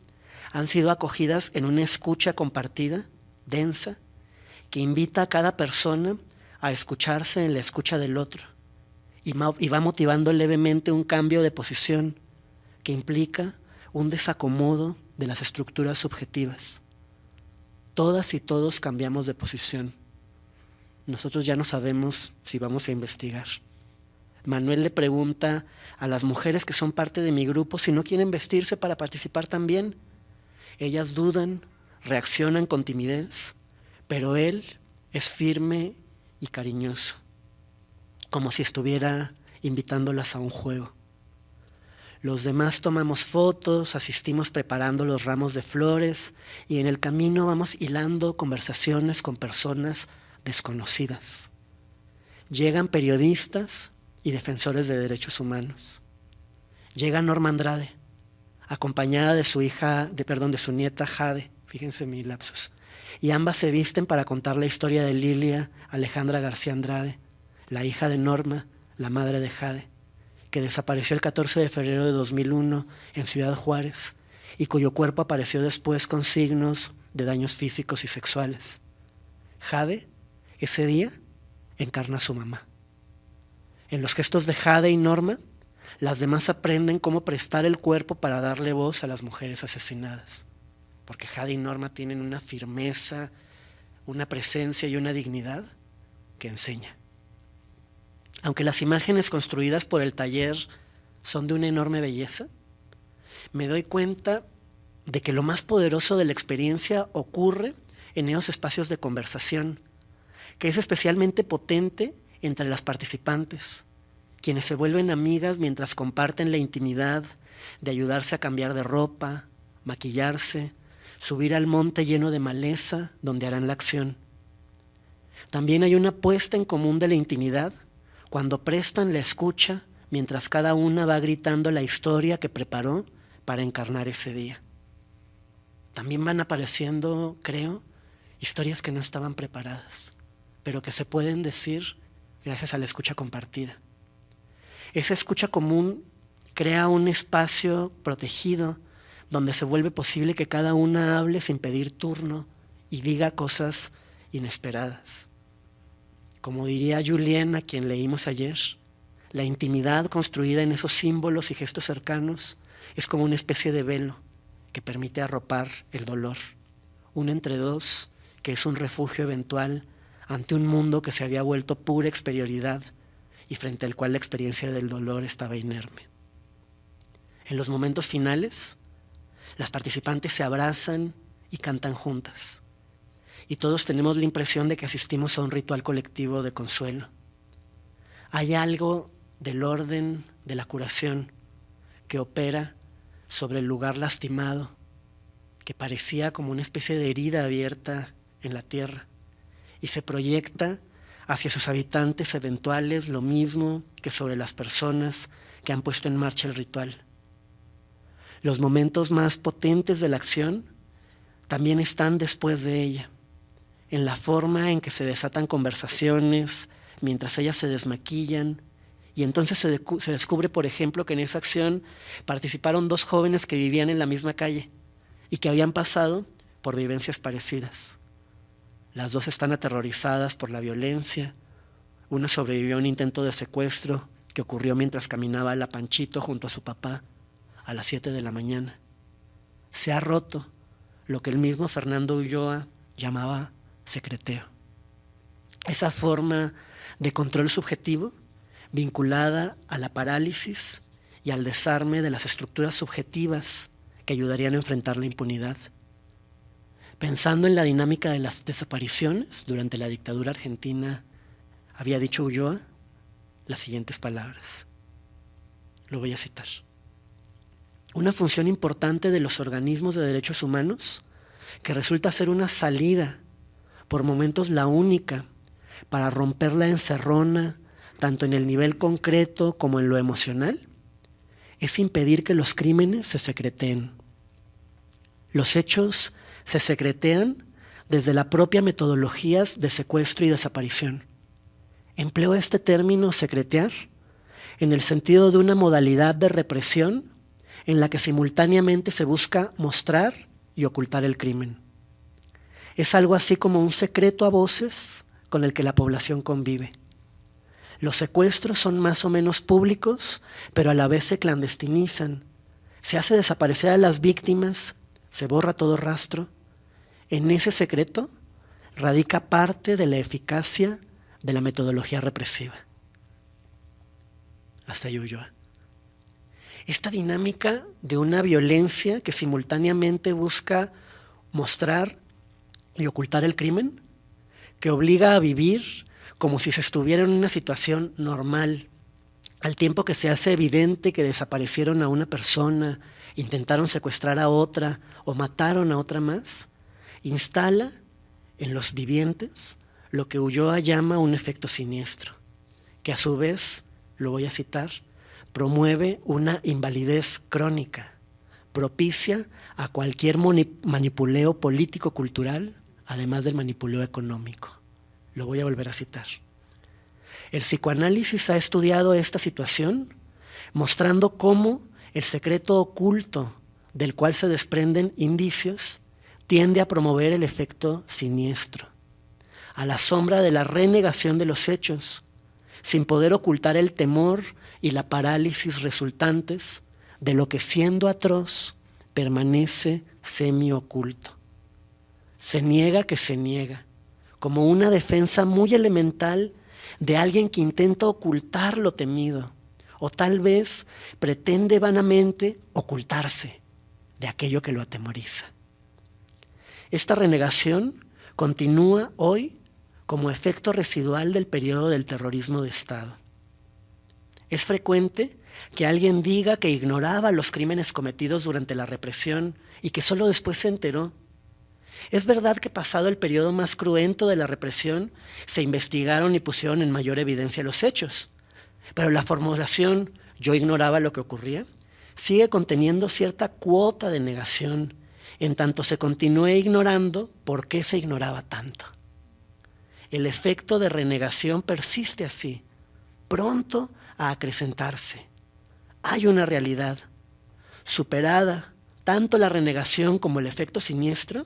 [SPEAKER 2] han sido acogidas en una escucha compartida, densa, que invita a cada persona a escucharse en la escucha del otro y va motivando levemente un cambio de posición que implica un desacomodo de las estructuras subjetivas. Todas y todos cambiamos de posición. Nosotros ya no sabemos si vamos a investigar. Manuel le pregunta a las mujeres que son parte de mi grupo si no quieren vestirse para participar también. Ellas dudan, reaccionan con timidez, pero él es firme y cariñoso, como si estuviera invitándolas a un juego. Los demás tomamos fotos, asistimos preparando los ramos de flores y en el camino vamos hilando conversaciones con personas desconocidas. Llegan periodistas y defensores de derechos humanos. Llega Norma Andrade, acompañada de su nieta Jade, fíjense mi lapsus, y ambas se visten para contar la historia de Lilia Alejandra García Andrade, la hija de Norma, la madre de Jade, que desapareció el 14 de febrero de 2001 en Ciudad Juárez y cuyo cuerpo apareció después con signos de daños físicos y sexuales. Jade, ese día, encarna a su mamá. En los gestos de Jade y Norma, las demás aprenden cómo prestar el cuerpo para darle voz a las mujeres asesinadas, porque Jade y Norma tienen una firmeza, una presencia y una dignidad que enseña. Aunque las imágenes construidas por el taller son de una enorme belleza, me doy cuenta de que lo más poderoso de la experiencia ocurre en esos espacios de conversación, que es especialmente potente entre las participantes, quienes se vuelven amigas mientras comparten la intimidad de ayudarse a cambiar de ropa, maquillarse, subir al monte lleno de maleza donde harán la acción. También hay una puesta en común de la intimidad cuando prestan la escucha mientras cada una va gritando la historia que preparó para encarnar ese día. También van apareciendo, creo, historias que no estaban preparadas, pero que se pueden decir gracias a la escucha compartida. Esa escucha común crea un espacio protegido donde se vuelve posible que cada una hable sin pedir turno y diga cosas inesperadas. Como diría Julien, a quien leímos ayer, la intimidad construida en esos símbolos y gestos cercanos es como una especie de velo que permite arropar el dolor, un entre dos que es un refugio eventual ante un mundo que se había vuelto pura exterioridad y frente al cual la experiencia del dolor estaba inerme. En los momentos finales, las participantes se abrazan y cantan juntas, y todos tenemos la impresión de que asistimos a un ritual colectivo de consuelo. Hay algo del orden de la curación que opera sobre el lugar lastimado, que parecía como una especie de herida abierta en la tierra, y se proyecta hacia sus habitantes eventuales lo mismo que sobre las personas que han puesto en marcha el ritual. Los momentos más potentes de la acción también están después de ella, en la forma en que se desatan conversaciones mientras ellas se desmaquillan, y entonces se descubre, por ejemplo, que en esa acción participaron 2 jóvenes que vivían en la misma calle y que habían pasado por vivencias parecidas. Las 2 están aterrorizadas por la violencia. Una sobrevivió a un intento de secuestro que ocurrió mientras caminaba a la Panchito junto a su papá a las 7 de la mañana. Se ha roto lo que el mismo Fernando Ulloa llamaba secreteo. Esa forma de control subjetivo vinculada a la parálisis y al desarme de las estructuras subjetivas que ayudarían a enfrentar la impunidad. Pensando en la dinámica de las desapariciones durante la dictadura argentina, había dicho Ulloa las siguientes palabras. Lo voy a citar. Una función importante de los organismos de derechos humanos, que resulta ser una salida, por momentos la única, para romper la encerrona, tanto en el nivel concreto como en lo emocional, es impedir que los crímenes se secreteen. Los hechos se secretean desde la propia metodología de secuestro y desaparición. Empleo este término secretear en el sentido de una modalidad de represión en la que simultáneamente se busca mostrar y ocultar el crimen. Es algo así como un secreto a voces con el que la población convive. Los secuestros son más o menos públicos, pero a la vez se clandestinizan. Se hace desaparecer a las víctimas, se borra todo rastro. En ese secreto radica parte de la eficacia de la metodología represiva. Hasta ahí Ulloa. Esta dinámica de una violencia que simultáneamente busca mostrar y ocultar el crimen, que obliga a vivir como si se estuviera en una situación normal, al tiempo que se hace evidente que desaparecieron a una persona, intentaron secuestrar a otra o mataron a otra más, instala en los vivientes lo que Ulloa llama un efecto siniestro, que a su vez, lo voy a citar, promueve una invalidez crónica, propicia a cualquier manipuleo político-cultural, además del manipuleo económico. Lo voy a volver a citar. El psicoanálisis ha estudiado esta situación, mostrando cómo el secreto oculto del cual se desprenden indicios tiende a promover el efecto siniestro, a la sombra de la renegación de los hechos, sin poder ocultar el temor y la parálisis resultantes de lo que, siendo atroz, permanece semioculto. Se niega que se niega, como una defensa muy elemental de alguien que intenta ocultar lo temido, o tal vez pretende vanamente ocultarse de aquello que lo atemoriza. Esta renegación continúa hoy como efecto residual del periodo del terrorismo de Estado. Es frecuente que alguien diga que ignoraba los crímenes cometidos durante la represión y que solo después se enteró. Es verdad que pasado el periodo más cruento de la represión, se investigaron y pusieron en mayor evidencia los hechos, pero la formulación «yo ignoraba lo que ocurría» sigue conteniendo cierta cuota de negación, en tanto se continúe ignorando por qué se ignoraba tanto. El efecto de renegación persiste así, pronto a acrecentarse. Hay una realidad. Superada tanto la renegación como el efecto siniestro,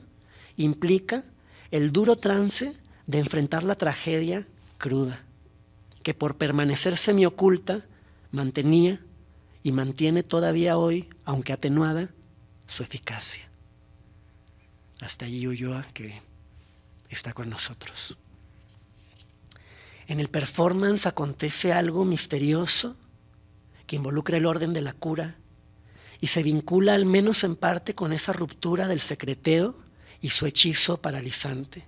[SPEAKER 2] implica el duro trance de enfrentar la tragedia cruda, que por permanecer semioculta mantenía y mantiene todavía hoy, aunque atenuada, su eficacia. Hasta allí Ulloa, que está con nosotros. En el performance acontece algo misterioso que involucra el orden de la cura y se vincula al menos en parte con esa ruptura del secreteo y su hechizo paralizante,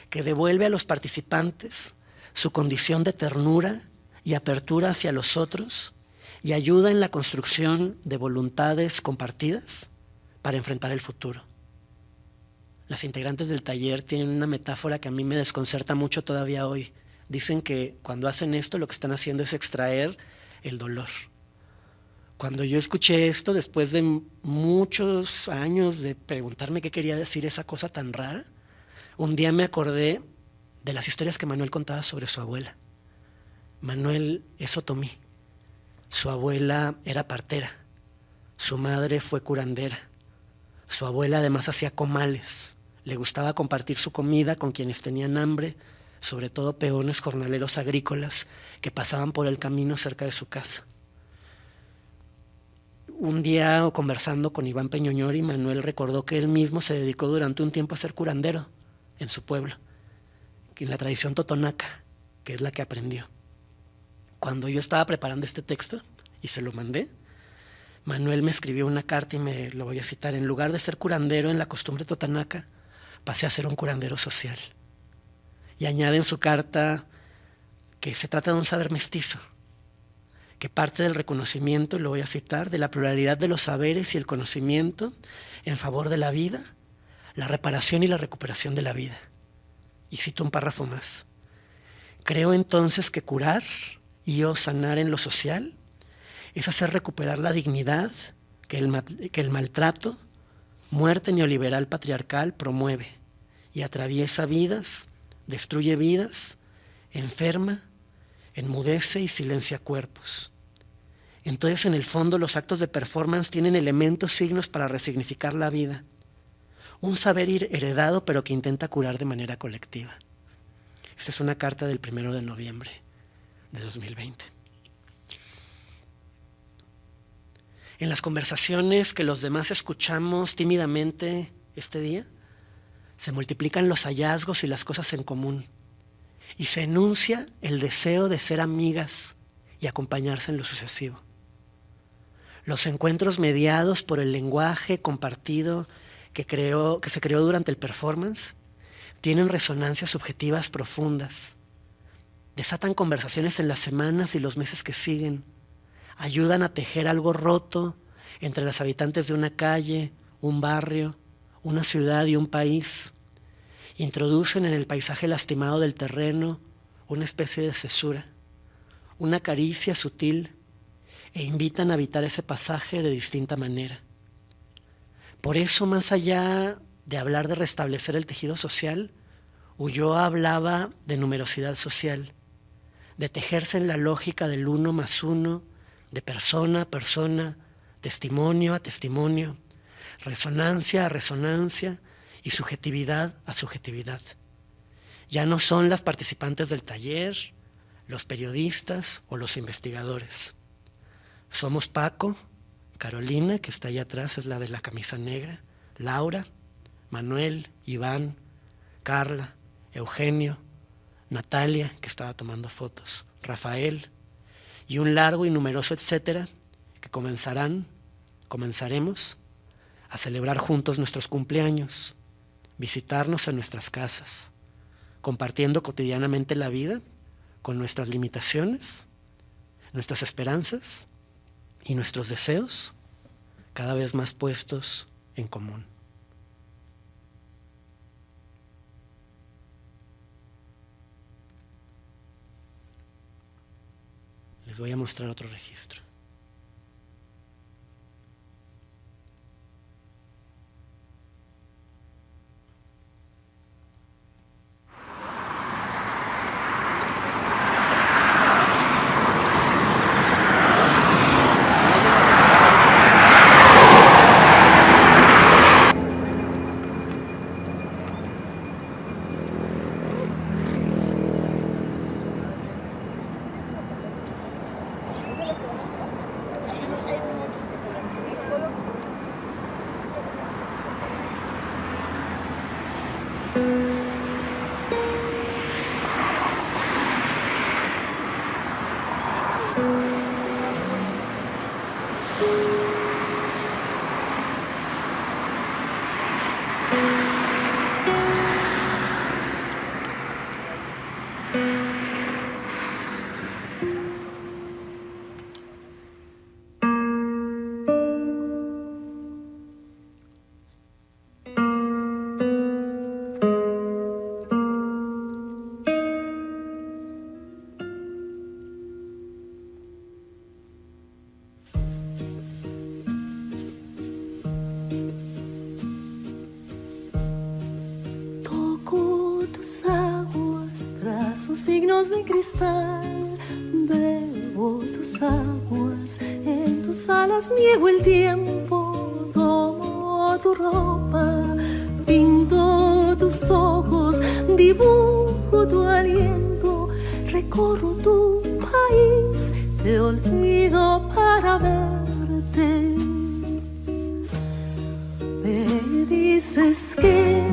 [SPEAKER 2] que devuelve a los participantes su condición de ternura y apertura hacia los otros y ayuda en la construcción de voluntades compartidas para enfrentar el futuro. Las integrantes del taller tienen una metáfora que a mí me desconcerta mucho todavía hoy. Dicen que cuando hacen esto lo que están haciendo es extraer el dolor. Cuando yo escuché esto, después de muchos años de preguntarme qué quería decir esa cosa tan rara, un día me acordé de las historias que Manuel contaba sobre su abuela. Manuel es otomí. Su abuela era partera. Su madre fue curandera. Su abuela además hacía comales. Le gustaba compartir su comida con quienes tenían hambre, sobre todo peones jornaleros agrícolas que pasaban por el camino cerca de su casa. Un día, conversando con Iván Peñoñori, Manuel recordó que él mismo se dedicó durante un tiempo a ser curandero en su pueblo, en la tradición totonaca, que es la que aprendió. Cuando yo estaba preparando este texto y se lo mandé, Manuel me escribió una carta y me lo voy a citar: en lugar de ser curandero en la costumbre totonaca, pasé a ser un curandero social. Y añade en su carta que se trata de un saber mestizo, que parte del reconocimiento, y lo voy a citar, de la pluralidad de los saberes y el conocimiento en favor de la vida, la reparación y la recuperación de la vida. Y cito un párrafo más. Creo entonces que curar y o sanar en lo social es hacer recuperar la dignidad que el maltrato, muerte neoliberal patriarcal promueve y atraviesa vidas, destruye vidas, enferma, enmudece y silencia cuerpos. Entonces, en el fondo, los actos de performance tienen elementos, signos para resignificar la vida. Un saber heredado, pero que intenta curar de manera colectiva. Esta es una carta del 1 de noviembre de 2020. En las conversaciones que los demás escuchamos tímidamente este día, se multiplican los hallazgos y las cosas en común, y se enuncia el deseo de ser amigas y acompañarse en lo sucesivo. Los encuentros mediados por el lenguaje compartido que se creó durante el performance tienen resonancias subjetivas profundas, desatan conversaciones en las semanas y los meses que siguen, ayudan a tejer algo roto entre los habitantes de una calle, un barrio, una ciudad y un país. Introducen en el paisaje lastimado del terreno una especie de cesura, una caricia sutil, e invitan a habitar ese pasaje de distinta manera. Por eso, más allá de hablar de restablecer el tejido social, Ulloa hablaba de numerosidad social, de tejerse en la lógica del 1 más 1, de persona a persona, testimonio a testimonio, resonancia a resonancia y subjetividad a subjetividad. Ya no son las participantes del taller, los periodistas o los investigadores. Somos Paco, Carolina, que está allá atrás, es la de la camisa negra, Laura, Manuel, Iván, Carla, Eugenio, Natalia, que estaba tomando fotos, Rafael, y un largo y numeroso etcétera que comenzaremos a celebrar juntos nuestros cumpleaños, visitarnos en nuestras casas, compartiendo cotidianamente la vida con nuestras limitaciones, nuestras esperanzas y nuestros deseos cada vez más puestos en común. Les voy a mostrar otro registro.
[SPEAKER 6] Signos de cristal, bebo tus aguas, en tus alas niego el tiempo, tomo tu ropa, pinto tus ojos, dibujo tu aliento, recorro tu país, te olvido para verte. Me dices que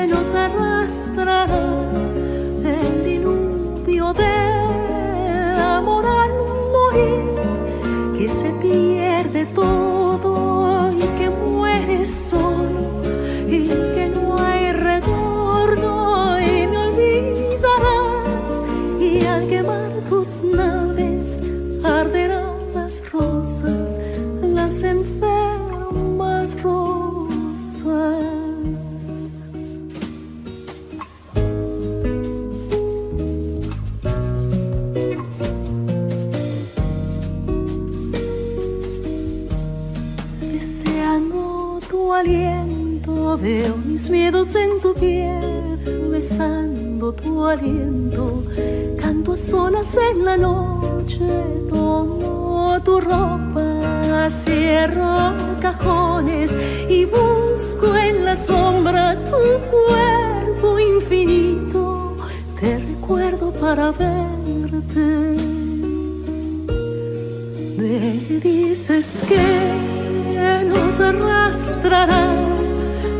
[SPEAKER 6] nos arrastrará el diluvio del amor al morir, que se pierde todo y que muere solo y que no hay retorno y me olvidarás y al quemar tus naves arderán las rosas, las enfermas rosas. Aliento, veo mis miedos en tu piel, besando tu aliento, canto a solas en la noche, tomo tu ropa, cierro cajones y busco en la sombra tu cuerpo infinito, te recuerdo para verte. Me dices que nos arrastrará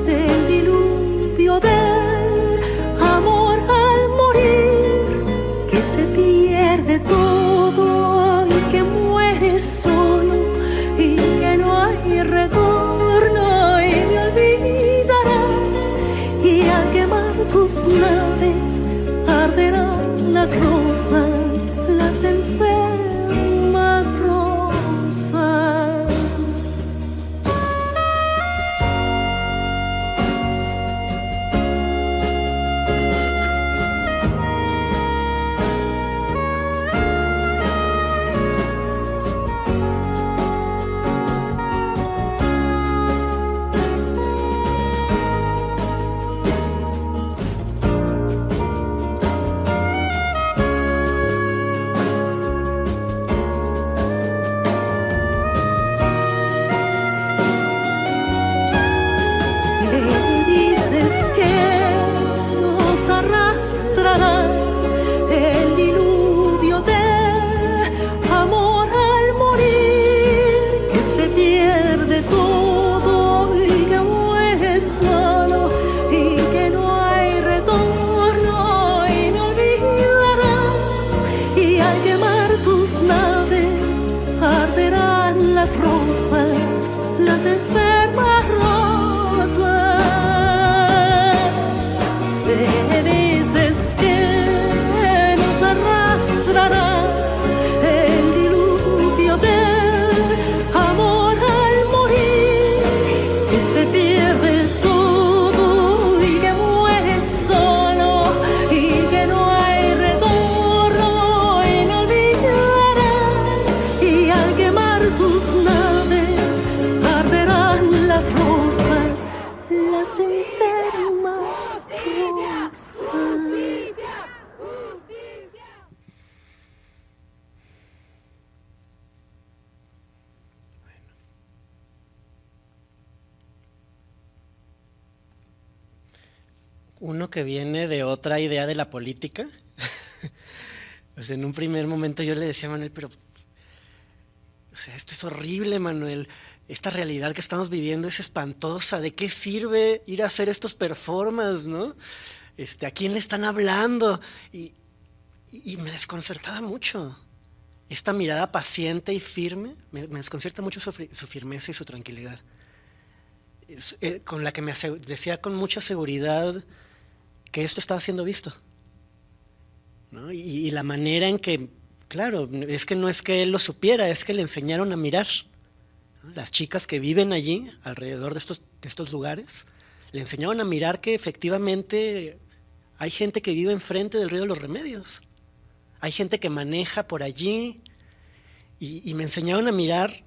[SPEAKER 6] del diluvio del amor al morir, que se pierde todo y que muere solo y que no hay retorno y me olvidarás y al quemar tus naves arderán las rosas. las enfermas rosas.
[SPEAKER 2] Uno que viene de otra idea de la política. Pues en un primer momento yo le decía a Manuel, pero, o sea, esto es horrible, Manuel. Esta realidad que estamos viviendo es espantosa. ¿De qué sirve ir a hacer estos performances, no? ¿A quién le están hablando? Y me desconcertaba mucho. Esta mirada paciente y firme, me desconcierta mucho su firmeza y su tranquilidad. Con la que me decía con mucha seguridad que esto estaba siendo visto, ¿no? Y la manera en que, claro, es que no es que él lo supiera, es que le enseñaron a mirar, ¿no? Las chicas que viven allí, alrededor de estos lugares, le enseñaron a mirar que efectivamente hay gente que vive enfrente del Río de los Remedios, hay gente que maneja por allí, y me enseñaron a mirar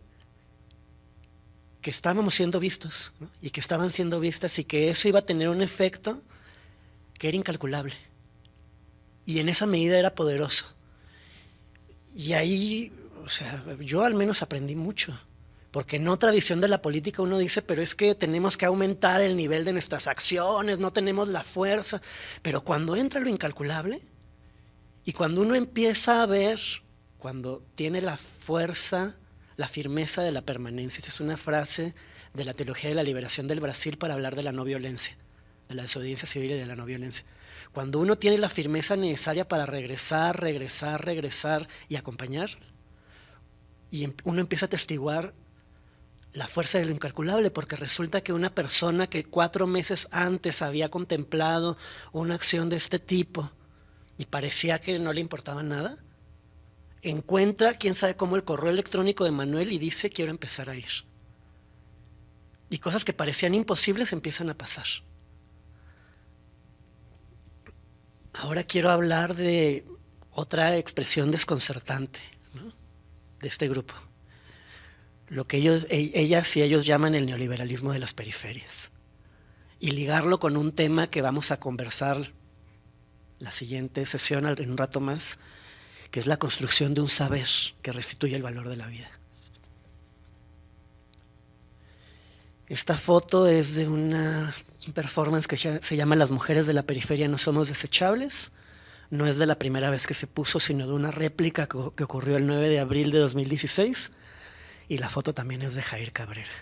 [SPEAKER 2] que estábamos siendo vistos, ¿no? Y que estaban siendo vistas, y que eso iba a tener un efecto que era incalculable. Y en esa medida era poderoso. Y ahí, o sea, yo al menos aprendí mucho. Porque en otra visión de la política uno dice, pero es que tenemos que aumentar el nivel de nuestras acciones, no tenemos la fuerza. Pero cuando entra lo incalculable, y cuando uno empieza a ver, cuando tiene la fuerza, la firmeza de la permanencia. Esta es una frase de la teología de la liberación del Brasil para hablar de la no violencia, de la desobediencia civil y de la no violencia. Cuando uno tiene la firmeza necesaria para regresar y acompañar, y uno empieza a atestiguar la fuerza de lo incalculable, porque resulta que una persona que 4 meses antes había contemplado una acción de este tipo y parecía que no le importaba nada, encuentra, quién sabe cómo, el correo electrónico de Manuel y dice, quiero empezar a ir. Y cosas que parecían imposibles empiezan a pasar. Ahora quiero hablar de otra expresión desconcertante, ¿no?, de este grupo. Lo que ellas y ellos llaman el neoliberalismo de las periferias. Y ligarlo con un tema que vamos a conversar la siguiente sesión en un rato más, que es la construcción de un saber que restituye el valor de la vida. Esta foto es de una performance que se llama Las mujeres de la periferia no somos desechables. No es de la primera vez que se puso, sino de una réplica que ocurrió el 9 de abril de 2016. Y la foto también es de Jair Cabrera.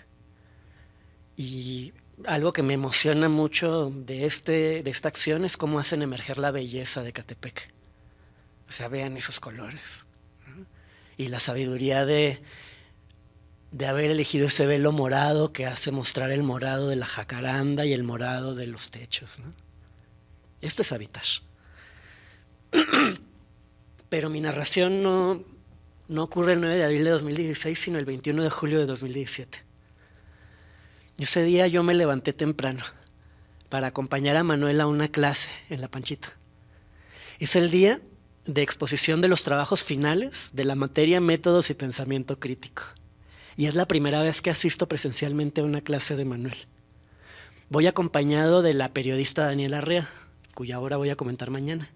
[SPEAKER 2] Y algo que me emociona mucho de esta acción es cómo hacen emerger la belleza de Ecatepec. O sea, vean esos colores, ¿no? Y la sabiduría de haber elegido ese velo morado que hace mostrar el morado de la jacaranda y el morado de los techos, ¿no? Esto es habitar. Pero mi narración no ocurre el 9 de abril de 2016, sino el 21 de julio de 2017. Ese día yo me levanté temprano para acompañar a Manuel a una clase en La Panchita. Es el día de exposición de los trabajos finales de la materia Métodos y Pensamiento Crítico. Y es la primera vez que asisto presencialmente a una clase de Manuel. Voy acompañado de la periodista Daniela Arrea, cuya obra voy a comentar mañana,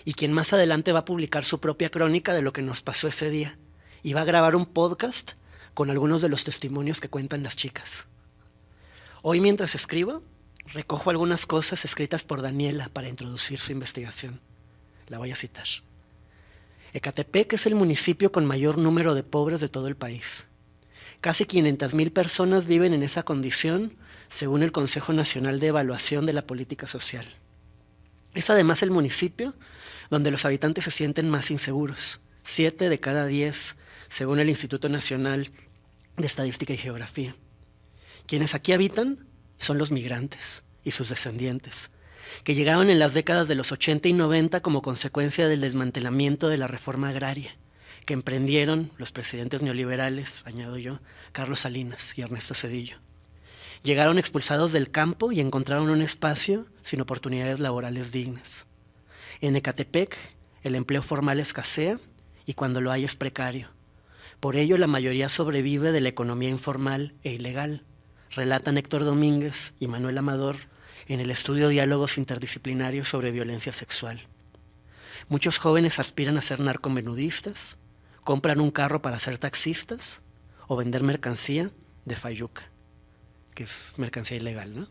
[SPEAKER 2] y quien más adelante va a publicar su propia crónica de lo que nos pasó ese día, y va a grabar un podcast con algunos de los testimonios que cuentan las chicas. Hoy, mientras escribo, recojo algunas cosas escritas por Daniela para introducir su investigación. La voy a citar. Ecatepec es el municipio con mayor número de pobres de todo el país. Casi 500,000 personas viven en esa condición, según el Consejo Nacional de Evaluación de la Política Social. Es además el municipio donde los habitantes se sienten más inseguros, 7 de cada 10, según el Instituto Nacional de Estadística y Geografía. Quienes aquí habitan son los migrantes y sus descendientes, que llegaron en las décadas de los 80 y 90 como consecuencia del desmantelamiento de la reforma agraria, que emprendieron los presidentes neoliberales, añado yo, Carlos Salinas y Ernesto Zedillo. Llegaron expulsados del campo y encontraron un espacio sin oportunidades laborales dignas. En Ecatepec, el empleo formal escasea y cuando lo hay es precario. Por ello, la mayoría sobrevive de la economía informal e ilegal, relatan Héctor Domínguez y Manuel Amador en el estudio Diálogos Interdisciplinarios sobre Violencia Sexual. Muchos jóvenes aspiran a ser narcomenudistas, compran un carro para ser taxistas o vender mercancía de fayuca, que es mercancía ilegal, ¿no?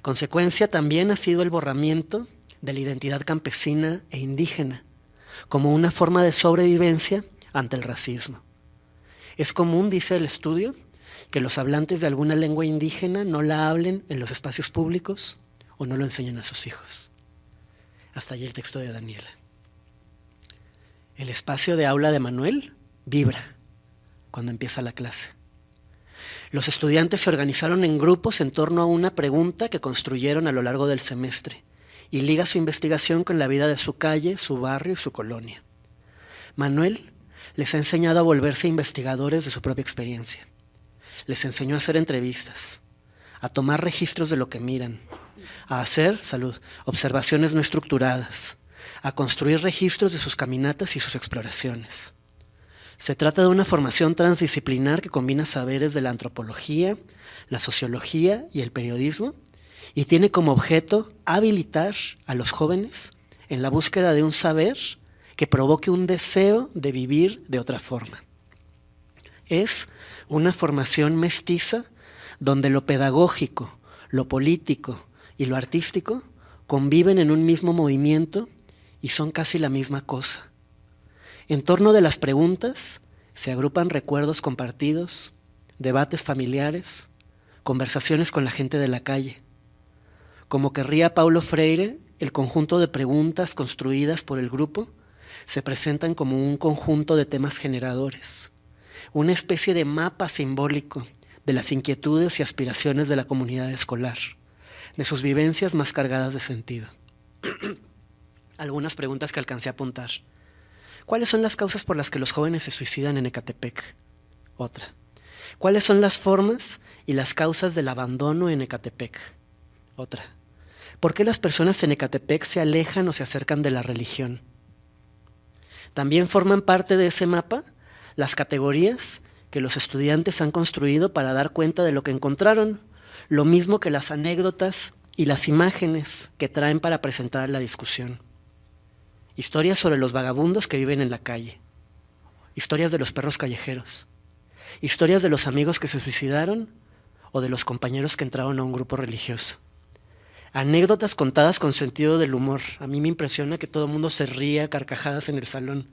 [SPEAKER 2] Consecuencia también ha sido el borramiento de la identidad campesina e indígena como una forma de sobrevivencia ante el racismo. Es común, dice el estudio, que los hablantes de alguna lengua indígena no la hablen en los espacios públicos o no lo enseñen a sus hijos. Hasta allí el texto de Daniela. El espacio de aula de Manuel vibra cuando empieza la clase. Los estudiantes se organizaron en grupos en torno a una pregunta que construyeron a lo largo del semestre y liga su investigación con la vida de su calle, su barrio y su colonia. Manuel les ha enseñado a volverse investigadores de su propia experiencia. Les enseñó a hacer entrevistas, a tomar registros de lo que miran, a hacer, observaciones no estructuradas, a construir registros de sus caminatas y sus exploraciones. Se trata de una formación transdisciplinar que combina saberes de la antropología, la sociología y el periodismo y tiene como objeto habilitar a los jóvenes en la búsqueda de un saber que provoque un deseo de vivir de otra forma. Es una formación mestiza donde lo pedagógico, lo político y lo artístico conviven en un mismo movimiento y son casi la misma cosa. En torno de las preguntas se agrupan recuerdos compartidos, debates familiares, conversaciones con la gente de la calle. Como querría Paulo Freire, el conjunto de preguntas construidas por el grupo se presentan como un conjunto de temas generadores, una especie de mapa simbólico de las inquietudes y aspiraciones de la comunidad escolar, de sus vivencias más cargadas de sentido. Algunas preguntas que alcancé a apuntar. ¿Cuáles son las causas por las que los jóvenes se suicidan en Ecatepec? Otra. ¿Cuáles son las formas y las causas del abandono en Ecatepec? Otra. ¿Por qué las personas en Ecatepec se alejan o se acercan de la religión? También forman parte de ese mapa las categorías que los estudiantes han construido para dar cuenta de lo que encontraron, lo mismo que las anécdotas y las imágenes que traen para presentar la discusión. Historias sobre los vagabundos que viven en la calle, historias de los perros callejeros, historias de los amigos que se suicidaron o de los compañeros que entraron a un grupo religioso. Anécdotas contadas con sentido del humor. A mí me impresiona que todo el mundo se ría a carcajadas en el salón.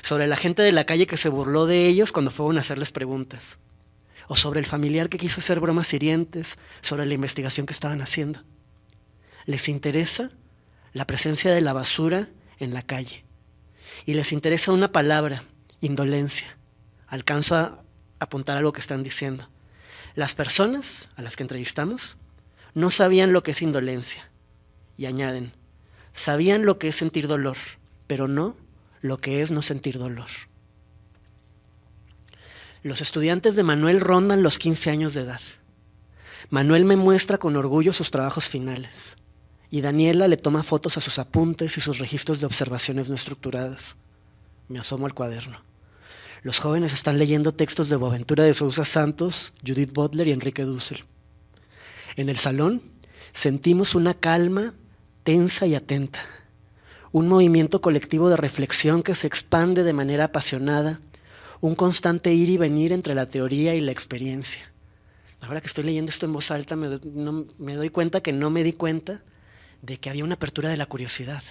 [SPEAKER 2] Sobre la gente de la calle que se burló de ellos cuando fueron a hacerles preguntas. O sobre el familiar que quiso hacer bromas hirientes sobre la investigación que estaban haciendo. Les interesa la presencia de la basura en la calle. Y les interesa una palabra, indolencia. Alcanzo a apuntar algo que están diciendo. Las personas a las que entrevistamos no sabían lo que es indolencia. Y añaden, sabían lo que es sentir dolor, pero no lo que es no sentir dolor. Los estudiantes de Manuel rondan los 15 años de edad. Manuel me muestra con orgullo sus trabajos finales. Y Daniela le toma fotos a sus apuntes y sus registros de observaciones no estructuradas. Me asomo al cuaderno. Los jóvenes están leyendo textos de Boaventura de Sousa Santos, Judith Butler y Enrique Dussel. En el salón sentimos una calma tensa y atenta, un movimiento colectivo de reflexión que se expande de manera apasionada, un constante ir y venir entre la teoría y la experiencia. Ahora que estoy leyendo esto en voz alta me doy cuenta que no me di cuenta de que había una apertura de la curiosidad.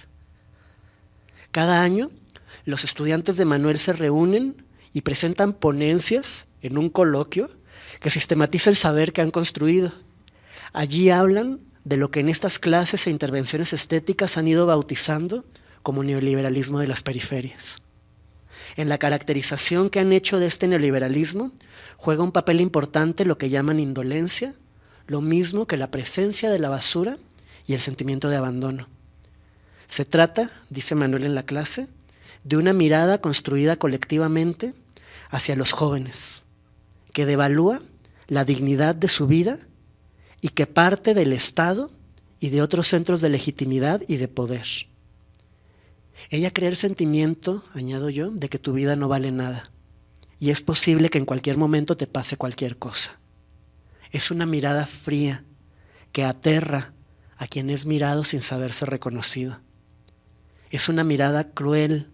[SPEAKER 2] Cada año, los estudiantes de Manuel se reúnen y presentan ponencias en un coloquio que sistematiza el saber que han construido. Allí hablan de lo que en estas clases e intervenciones estéticas han ido bautizando como neoliberalismo de las periferias. En la caracterización que han hecho de este neoliberalismo juega un papel importante lo que llaman indolencia, lo mismo que la presencia de la basura y el sentimiento de abandono. Se trata, dice Manuel en la clase, de una mirada construida colectivamente hacia los jóvenes, que devalúa la dignidad de su vida y que parte del Estado y de otros centros de legitimidad y de poder. Ella crea el sentimiento, añado yo, de que tu vida no vale nada y es posible que en cualquier momento te pase cualquier cosa. Es una mirada fría que aterra a quien es mirado sin saberse reconocido. Es una mirada cruel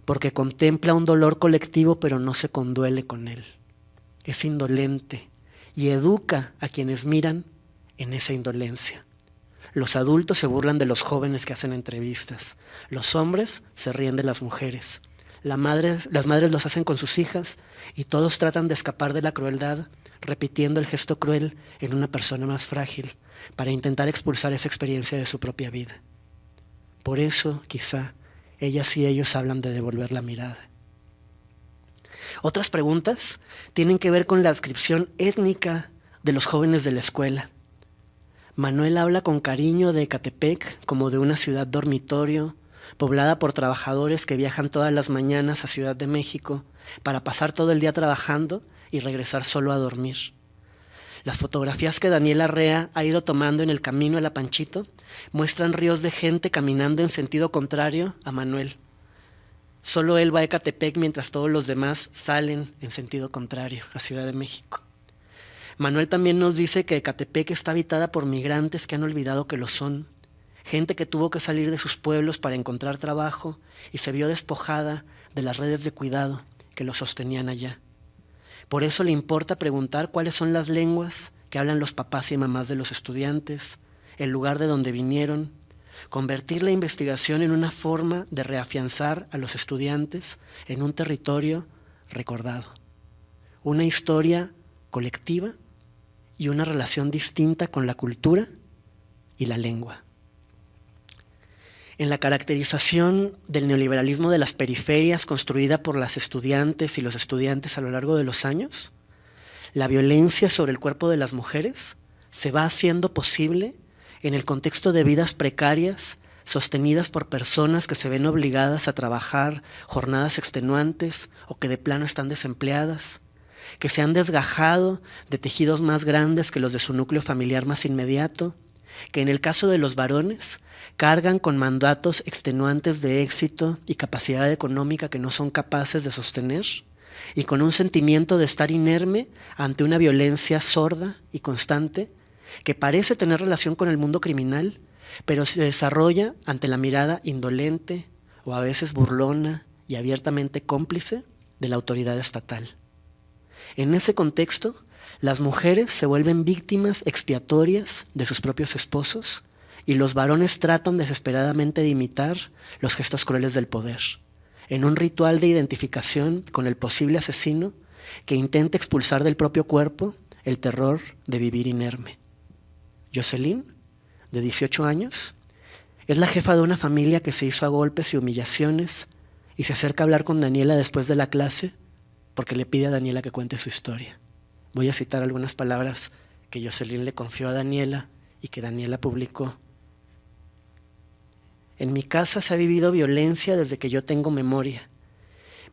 [SPEAKER 2] porque contempla un dolor colectivo pero no se conduele con él. Es indolente y educa a quienes miran en esa indolencia. Los adultos se burlan de los jóvenes que hacen entrevistas. Los hombres se ríen de las mujeres. Las madres los hacen con sus hijas y todos tratan de escapar de la crueldad repitiendo el gesto cruel en una persona más frágil para intentar expulsar esa experiencia de su propia vida. Por eso, quizá, ellas y ellos hablan de devolver la mirada. Otras preguntas tienen que ver con la descripción étnica de los jóvenes de la escuela. Manuel habla con cariño de Ecatepec como de una ciudad dormitorio, poblada por trabajadores que viajan todas las mañanas a Ciudad de México para pasar todo el día trabajando y regresar solo a dormir. Las fotografías que Daniel Arrea ha ido tomando en el camino a La Panchito muestran ríos de gente caminando en sentido contrario a Manuel. Solo él va a Ecatepec mientras todos los demás salen en sentido contrario a Ciudad de México. Manuel también nos dice que Ecatepec está habitada por migrantes que han olvidado que lo son, gente que tuvo que salir de sus pueblos para encontrar trabajo y se vio despojada de las redes de cuidado que lo sostenían allá. Por eso le importa preguntar cuáles son las lenguas que hablan los papás y mamás de los estudiantes, el lugar de donde vinieron, convertir la investigación en una forma de reafianzar a los estudiantes en un territorio recordado, una historia colectiva y una relación distinta con la cultura y la lengua. En la caracterización del neoliberalismo de las periferias construida por las estudiantes y los estudiantes a lo largo de los años, la violencia sobre el cuerpo de las mujeres se va haciendo posible en el contexto de vidas precarias sostenidas por personas que se ven obligadas a trabajar jornadas extenuantes o que de plano están desempleadas, que se han desgajado de tejidos más grandes que los de su núcleo familiar más inmediato, que en el caso de los varones cargan con mandatos extenuantes de éxito y capacidad económica que no son capaces de sostener, y con un sentimiento de estar inerme ante una violencia sorda y constante que parece tener relación con el mundo criminal, pero se desarrolla ante la mirada indolente o a veces burlona y abiertamente cómplice de la autoridad estatal. En ese contexto, las mujeres se vuelven víctimas expiatorias de sus propios esposos y los varones tratan desesperadamente de imitar los gestos crueles del poder, en un ritual de identificación con el posible asesino que intenta expulsar del propio cuerpo el terror de vivir inerme. Jocelyn, de 18 años, es la jefa de una familia que se hizo a golpes y humillaciones y se acerca a hablar con Daniela después de la clase porque le pide a Daniela que cuente su historia. Voy a citar algunas palabras que Jocelyn le confió a Daniela y que Daniela publicó. En mi casa se ha vivido violencia desde que yo tengo memoria.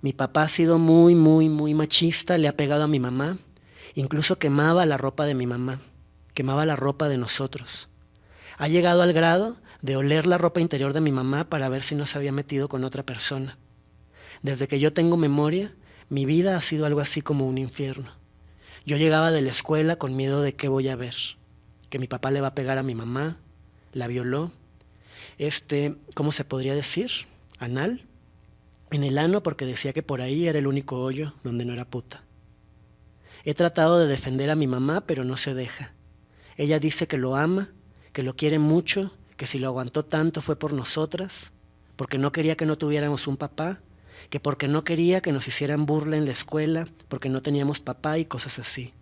[SPEAKER 2] Mi papá ha sido muy machista, le ha pegado a mi mamá, incluso quemaba la ropa de mi mamá, quemaba la ropa de nosotros. Ha llegado al grado de oler la ropa interior de mi mamá para ver si no se había metido con otra persona. Desde que yo tengo memoria, mi vida ha sido algo así como un infierno. Yo llegaba de la escuela con miedo de qué voy a ver, que mi papá le va a pegar a mi mamá, la violó, ¿cómo se podría decir? Anal, en el ano porque decía que por ahí era el único hoyo donde no era puta. He tratado de defender a mi mamá, pero no se deja. Ella dice que lo ama, que lo quiere mucho, que si lo aguantó tanto fue por nosotras, porque no quería que no tuviéramos un papá, que porque no quería que nos hicieran burla en la escuela, porque no teníamos papá y cosas así.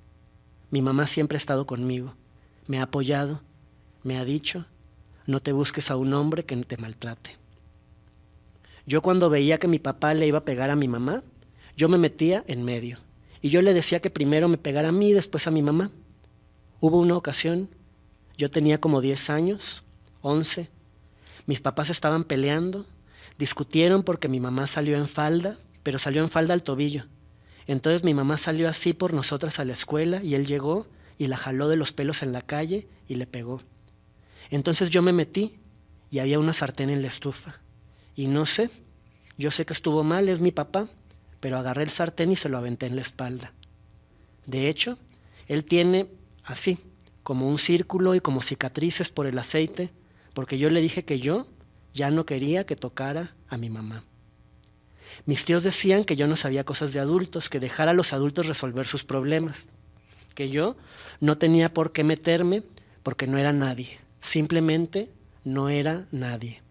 [SPEAKER 2] Mi mamá siempre ha estado conmigo, me ha apoyado, me ha dicho, no te busques a un hombre que te maltrate. Yo cuando veía que mi papá le iba a pegar a mi mamá, yo me metía en medio, y yo le decía que primero me pegara a mí y después a mi mamá. Hubo una ocasión, yo tenía como 10 años, 11, mis papás estaban peleando, discutieron porque mi mamá salió en falda, pero salió en falda al tobillo. Entonces mi mamá salió así por nosotras a la escuela y él llegó y la jaló de los pelos en la calle y le pegó. Entonces yo me metí y había una sartén en la estufa. Y no sé, yo sé que estuvo mal, es mi papá, pero agarré el sartén y se lo aventé en la espalda. De hecho, él tiene así, como un círculo y como cicatrices por el aceite, porque yo le dije que yo ya no quería que tocara a mi mamá. Mis tíos decían que yo no sabía cosas de adultos, que dejara a los adultos resolver sus problemas, que yo no tenía por qué meterme porque no era nadie, simplemente no era nadie.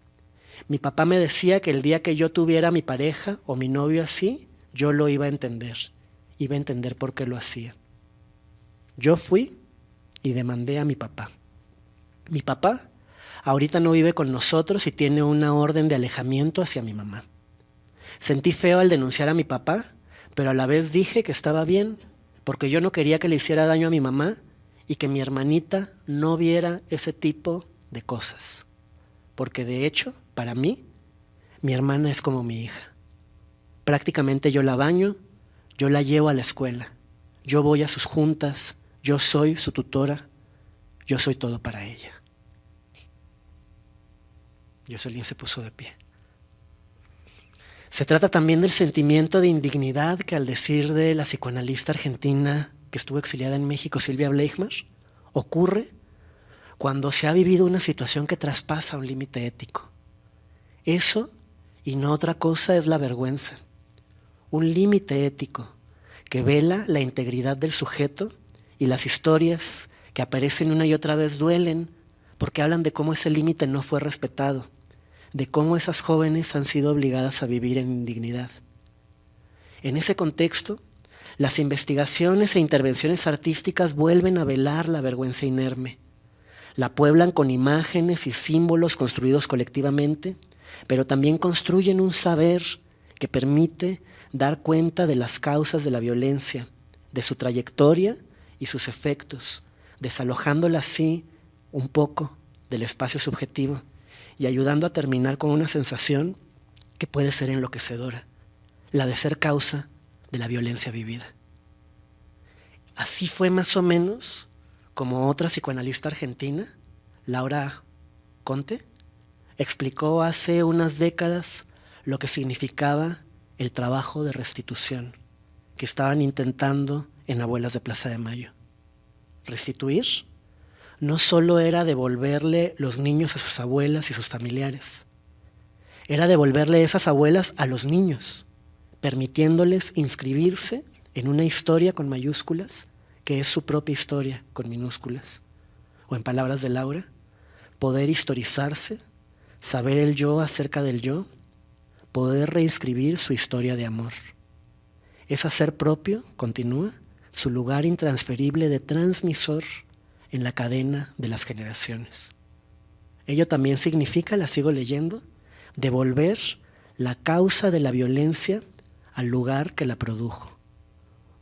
[SPEAKER 2] Mi papá me decía que el día que yo tuviera a mi pareja o mi novio así, yo lo iba a entender por qué lo hacía. Yo fui y demandé a mi papá. Mi papá ahorita no vive con nosotros y tiene una orden de alejamiento hacia mi mamá. Sentí feo al denunciar a mi papá, pero a la vez dije que estaba bien, porque yo no quería que le hiciera daño a mi mamá y que mi hermanita no viera ese tipo de cosas. Porque de hecho, para mí, mi hermana es como mi hija. Prácticamente yo la baño, yo la llevo a la escuela, yo voy a sus juntas, yo soy su tutora, yo soy todo para ella. Jocelyn se puso de pie. Se trata también del sentimiento de indignidad que, al decir de la psicoanalista argentina que estuvo exiliada en México, Silvia Bleichmar, ocurre cuando se ha vivido una situación que traspasa un límite ético. Eso, y no otra cosa, es la vergüenza. Un límite ético que vela la integridad del sujeto, y las historias que aparecen una y otra vez duelen porque hablan de cómo ese límite no fue respetado, de cómo esas jóvenes han sido obligadas a vivir en indignidad. En ese contexto, las investigaciones e intervenciones artísticas vuelven a velar la vergüenza inerme. La pueblan con imágenes y símbolos construidos colectivamente, pero también construyen un saber que permite dar cuenta de las causas de la violencia, de su trayectoria y sus efectos, desalojándola así un poco del espacio subjetivo y ayudando a terminar con una sensación que puede ser enloquecedora, la de ser causa de la violencia vivida. Así fue más o menos como otra psicoanalista argentina, Laura Conte, explicó hace unas décadas lo que significaba el trabajo de restitución que estaban intentando en Abuelas de Plaza de Mayo. Restituir no solo era devolverle los niños a sus abuelas y sus familiares, era devolverle esas abuelas a los niños, permitiéndoles inscribirse en una historia con mayúsculas que es su propia historia con minúsculas. O en palabras de Laura, poder historizarse, saber el yo acerca del yo, poder reinscribir su historia de amor. Es hacer propio, continúa, su lugar intransferible de transmisor en la cadena de las generaciones. Ello también significa, la sigo leyendo, devolver la causa de la violencia al lugar que la produjo.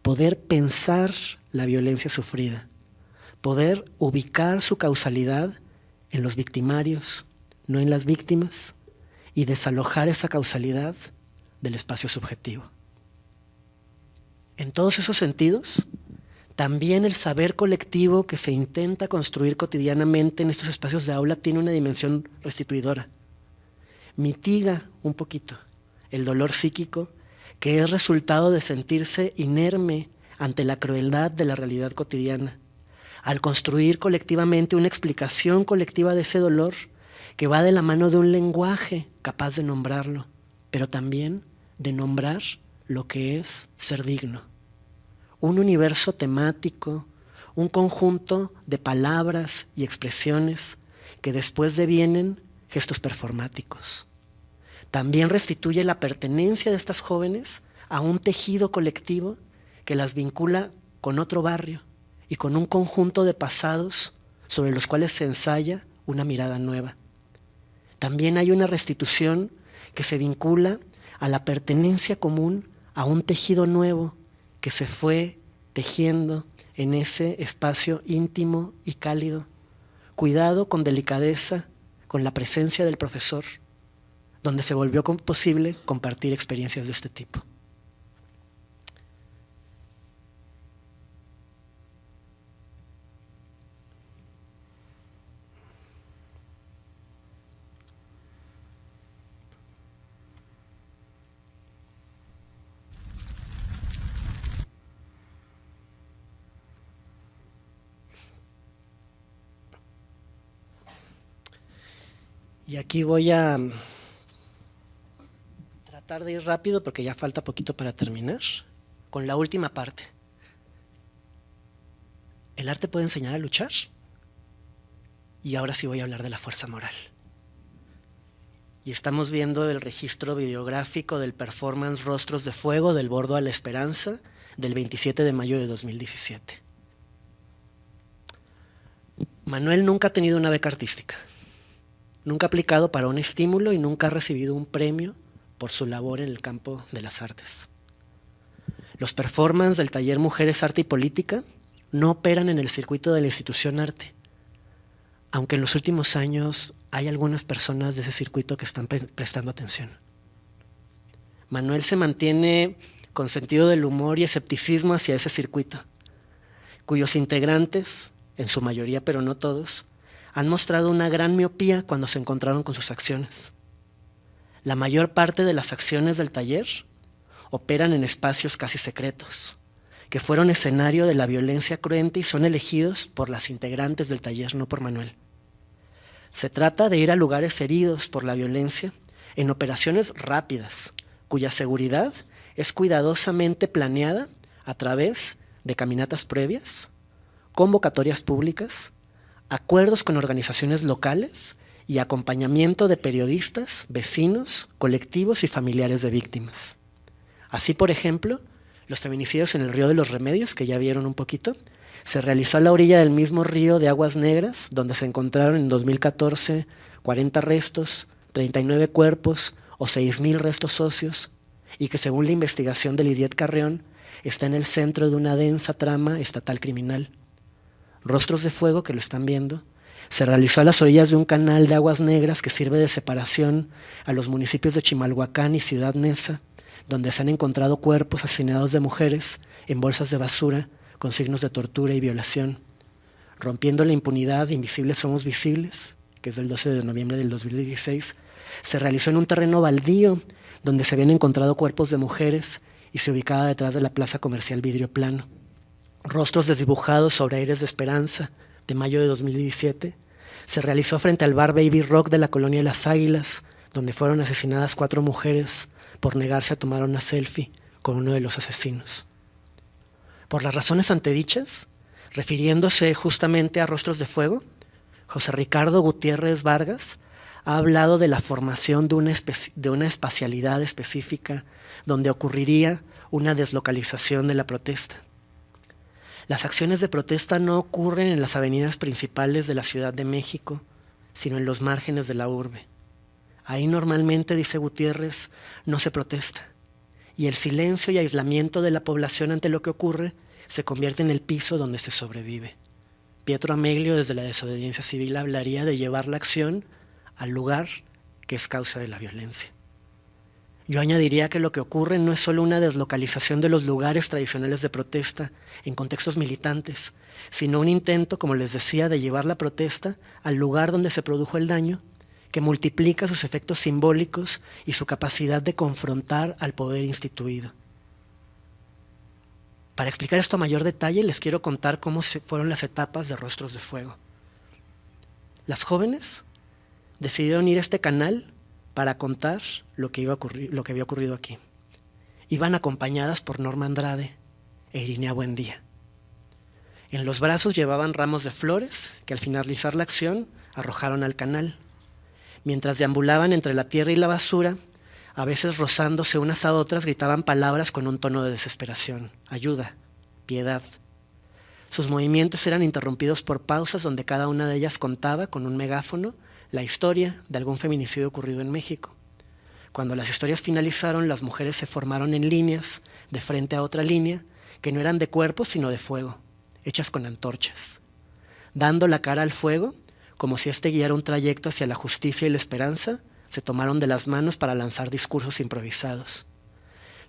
[SPEAKER 2] Poder pensar la violencia sufrida. Poder ubicar su causalidad en los victimarios, no en las víctimas, y desalojar esa causalidad del espacio subjetivo. En todos esos sentidos, también el saber colectivo que se intenta construir cotidianamente en estos espacios de aula tiene una dimensión restituidora. Mitiga un poquito el dolor psíquico que es resultado de sentirse inerme ante la crueldad de la realidad cotidiana, al construir colectivamente una explicación colectiva de ese dolor que va de la mano de un lenguaje capaz de nombrarlo, pero también de nombrar lo que es ser digno. Un universo temático, un conjunto de palabras y expresiones que después devienen gestos performáticos. También restituye la pertenencia de estas jóvenes a un tejido colectivo que las vincula con otro barrio y con un conjunto de pasados sobre los cuales se ensaya una mirada nueva. También hay una restitución que se vincula a la pertenencia común a un tejido nuevo que se fue tejiendo en ese espacio íntimo y cálido, cuidado con delicadeza, con la presencia del profesor, donde se volvió posible compartir experiencias de este tipo. Y aquí voy a tratar de ir rápido porque ya falta poquito para terminar, con la última parte. ¿El arte puede enseñar a luchar? Y ahora sí voy a hablar de la fuerza moral. Y estamos viendo el registro videográfico del performance Rostros de Fuego del Bordo a la Esperanza del 27 de mayo de 2017. Manuel nunca ha tenido una beca artística, nunca ha aplicado para un estímulo y nunca ha recibido un premio por su labor en el campo de las artes. Los performance del taller Mujeres, Arte y Política no operan en el circuito de la institución arte, aunque en los últimos años hay algunas personas de ese circuito que están prestando atención. Manuel se mantiene con sentido del humor y escepticismo hacia ese circuito, cuyos integrantes, en su mayoría pero no todos, han mostrado una gran miopía cuando se encontraron con sus acciones. La mayor parte de las acciones del taller operan en espacios casi secretos, que fueron escenario de la violencia cruenta y son elegidos por las integrantes del taller, no por Manuel. Se trata de ir a lugares heridos por la violencia en operaciones rápidas, cuya seguridad es cuidadosamente planeada a través de caminatas previas, convocatorias públicas, acuerdos con organizaciones locales y acompañamiento de periodistas, vecinos, colectivos y familiares de víctimas. Así, por ejemplo, los feminicidios en el Río de los Remedios, que ya vieron un poquito, se realizó a la orilla del mismo río de Aguas Negras, donde se encontraron en 2014 40 restos, 39 cuerpos o 6,000 restos óseos, y que según la investigación de Lidiet Carrión, está en el centro de una densa trama estatal criminal. Rostros de Fuego, que lo están viendo, se realizó a las orillas de un canal de aguas negras que sirve de separación a los municipios de Chimalhuacán y Ciudad Neza, donde se han encontrado cuerpos asesinados de mujeres en bolsas de basura con signos de tortura y violación. Rompiendo la impunidad, Invisibles Somos Visibles, que es del 12 de noviembre del 2016, se realizó en un terreno baldío donde se habían encontrado cuerpos de mujeres y se ubicaba detrás de la plaza comercial Vidrio Plano. Rostros desdibujados sobre aires de esperanza, de mayo de 2017, se realizó frente al bar Baby Rock de la colonia Las Águilas, donde fueron asesinadas 4 mujeres por negarse a tomar una selfie con uno de los asesinos. Por las razones antedichas, refiriéndose justamente a Rostros de Fuego, José Ricardo Gutiérrez Vargas ha hablado de la formación de una espacialidad específica donde ocurriría una deslocalización de la protesta. Las acciones de protesta no ocurren en las avenidas principales de la Ciudad de México, sino en los márgenes de la urbe. Ahí normalmente, dice Gutiérrez, no se protesta, y el silencio y aislamiento de la población ante lo que ocurre se convierte en el piso donde se sobrevive. Pietro Ameglio, desde la desobediencia civil, hablaría de llevar la acción al lugar que es causa de la violencia. Yo añadiría que lo que ocurre no es solo una deslocalización de los lugares tradicionales de protesta en contextos militantes, sino un intento, como les decía, de llevar la protesta al lugar donde se produjo el daño, que multiplica sus efectos simbólicos y su capacidad de confrontar al poder instituido. Para explicar esto a mayor detalle, les quiero contar cómo fueron las etapas de Rostros de Fuego. Las jóvenes decidieron ir a este canal para contar lo que había ocurrido aquí. Iban acompañadas por Norma Andrade e Irinea Buendía. En los brazos llevaban ramos de flores que al finalizar la acción arrojaron al canal. Mientras deambulaban entre la tierra y la basura, a veces rozándose unas a otras, gritaban palabras con un tono de desesperación: ayuda, piedad. Sus movimientos eran interrumpidos por pausas donde cada una de ellas contaba con un megáfono la historia de algún feminicidio ocurrido en México. Cuando las historias finalizaron, las mujeres se formaron en líneas, de frente a otra línea, que no eran de cuerpos sino de fuego, hechas con antorchas. Dando la cara al fuego, como si este guiara un trayecto hacia la justicia y la esperanza, se tomaron de las manos para lanzar discursos improvisados.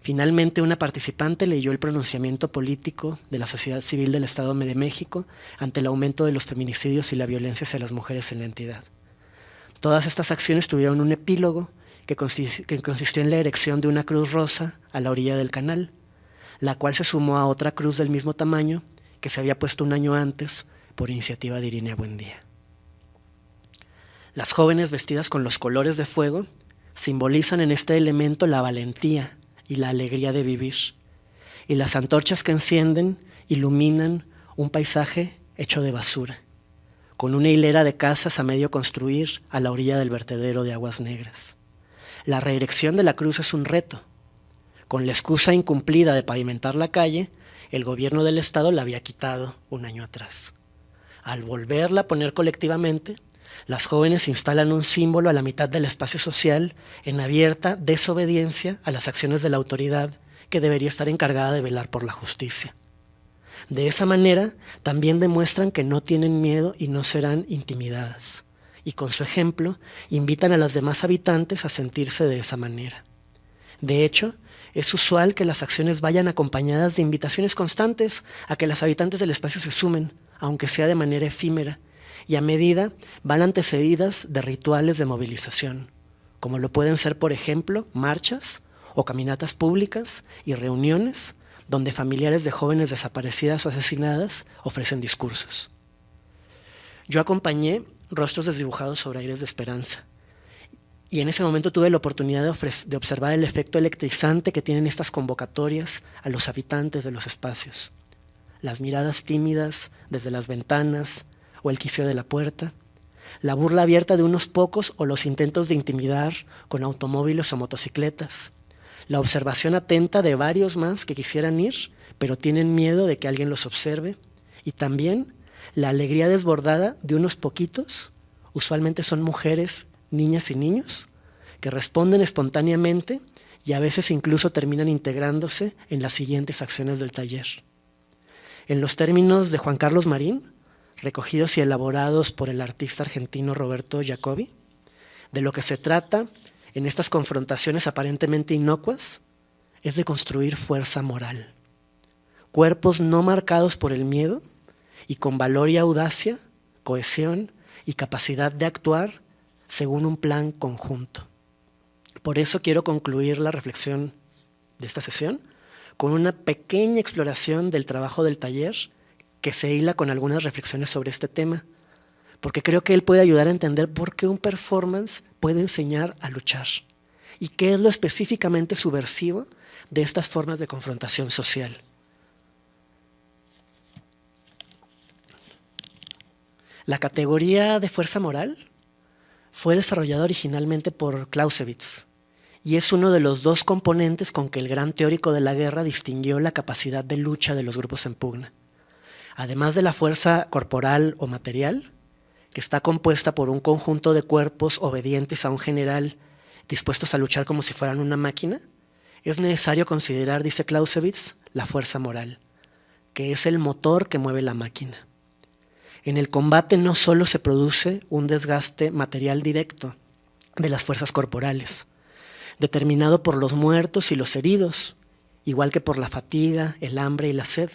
[SPEAKER 2] Finalmente, una participante leyó el pronunciamiento político de la sociedad civil del Estado de México ante el aumento de los feminicidios y la violencia hacia las mujeres en la entidad. Todas estas acciones tuvieron un epílogo que consistió en la erección de una cruz rosa a la orilla del canal, la cual se sumó a otra cruz del mismo tamaño que se había puesto un año antes por iniciativa de Irinea Buendía. Las jóvenes vestidas con los colores de fuego simbolizan en este elemento la valentía y la alegría de vivir. Y las antorchas que encienden iluminan un paisaje hecho de basura, con una hilera de casas a medio construir a la orilla del vertedero de Aguas Negras. La reerección de la cruz es un reto. Con la excusa incumplida de pavimentar la calle, el gobierno del estado la había quitado un año atrás. Al volverla a poner colectivamente, las jóvenes instalan un símbolo a la mitad del espacio social en abierta desobediencia a las acciones de la autoridad que debería estar encargada de velar por la justicia. De esa manera, también demuestran que no tienen miedo y no serán intimidadas. Y con su ejemplo, invitan a las demás habitantes a sentirse de esa manera. De hecho, es usual que las acciones vayan acompañadas de invitaciones constantes a que las habitantes del espacio se sumen, aunque sea de manera efímera, y a medida van antecedidas de rituales de movilización, como lo pueden ser, por ejemplo, marchas o caminatas públicas y reuniones donde familiares de jóvenes desaparecidas o asesinadas ofrecen discursos. Yo acompañé rostros desdibujados sobre aires de esperanza, y en ese momento tuve la oportunidad de observar el efecto electrizante que tienen estas convocatorias a los habitantes de los espacios. Las miradas tímidas desde las ventanas o el quicio de la puerta, la burla abierta de unos pocos o los intentos de intimidar con automóviles o motocicletas, la observación atenta de varios más que quisieran ir, pero tienen miedo de que alguien los observe, y también la alegría desbordada de unos poquitos, usualmente son mujeres, niñas y niños, que responden espontáneamente y a veces incluso terminan integrándose en las siguientes acciones del taller. En los términos de Juan Carlos Marín, recogidos y elaborados por el artista argentino Roberto Jacobi, de lo que se trata en estas confrontaciones aparentemente inocuas es de construir fuerza moral. Cuerpos no marcados por el miedo y con valor y audacia, cohesión y capacidad de actuar según un plan conjunto. Por eso quiero concluir la reflexión de esta sesión con una pequeña exploración del trabajo del taller que se hila con algunas reflexiones sobre este tema, porque creo que él puede ayudar a entender por qué un performance puede enseñar a luchar y qué es lo específicamente subversivo de estas formas de confrontación social. La categoría de fuerza moral fue desarrollada originalmente por Clausewitz y es uno de los dos componentes con que el gran teórico de la guerra distinguió la capacidad de lucha de los grupos en pugna. Además de la fuerza corporal o material, que está compuesta por un conjunto de cuerpos obedientes a un general dispuestos a luchar como si fueran una máquina, es necesario considerar, dice Clausewitz, la fuerza moral, que es el motor que mueve la máquina. En el combate no solo se produce un desgaste material directo de las fuerzas corporales, determinado por los muertos y los heridos, igual que por la fatiga, el hambre y la sed.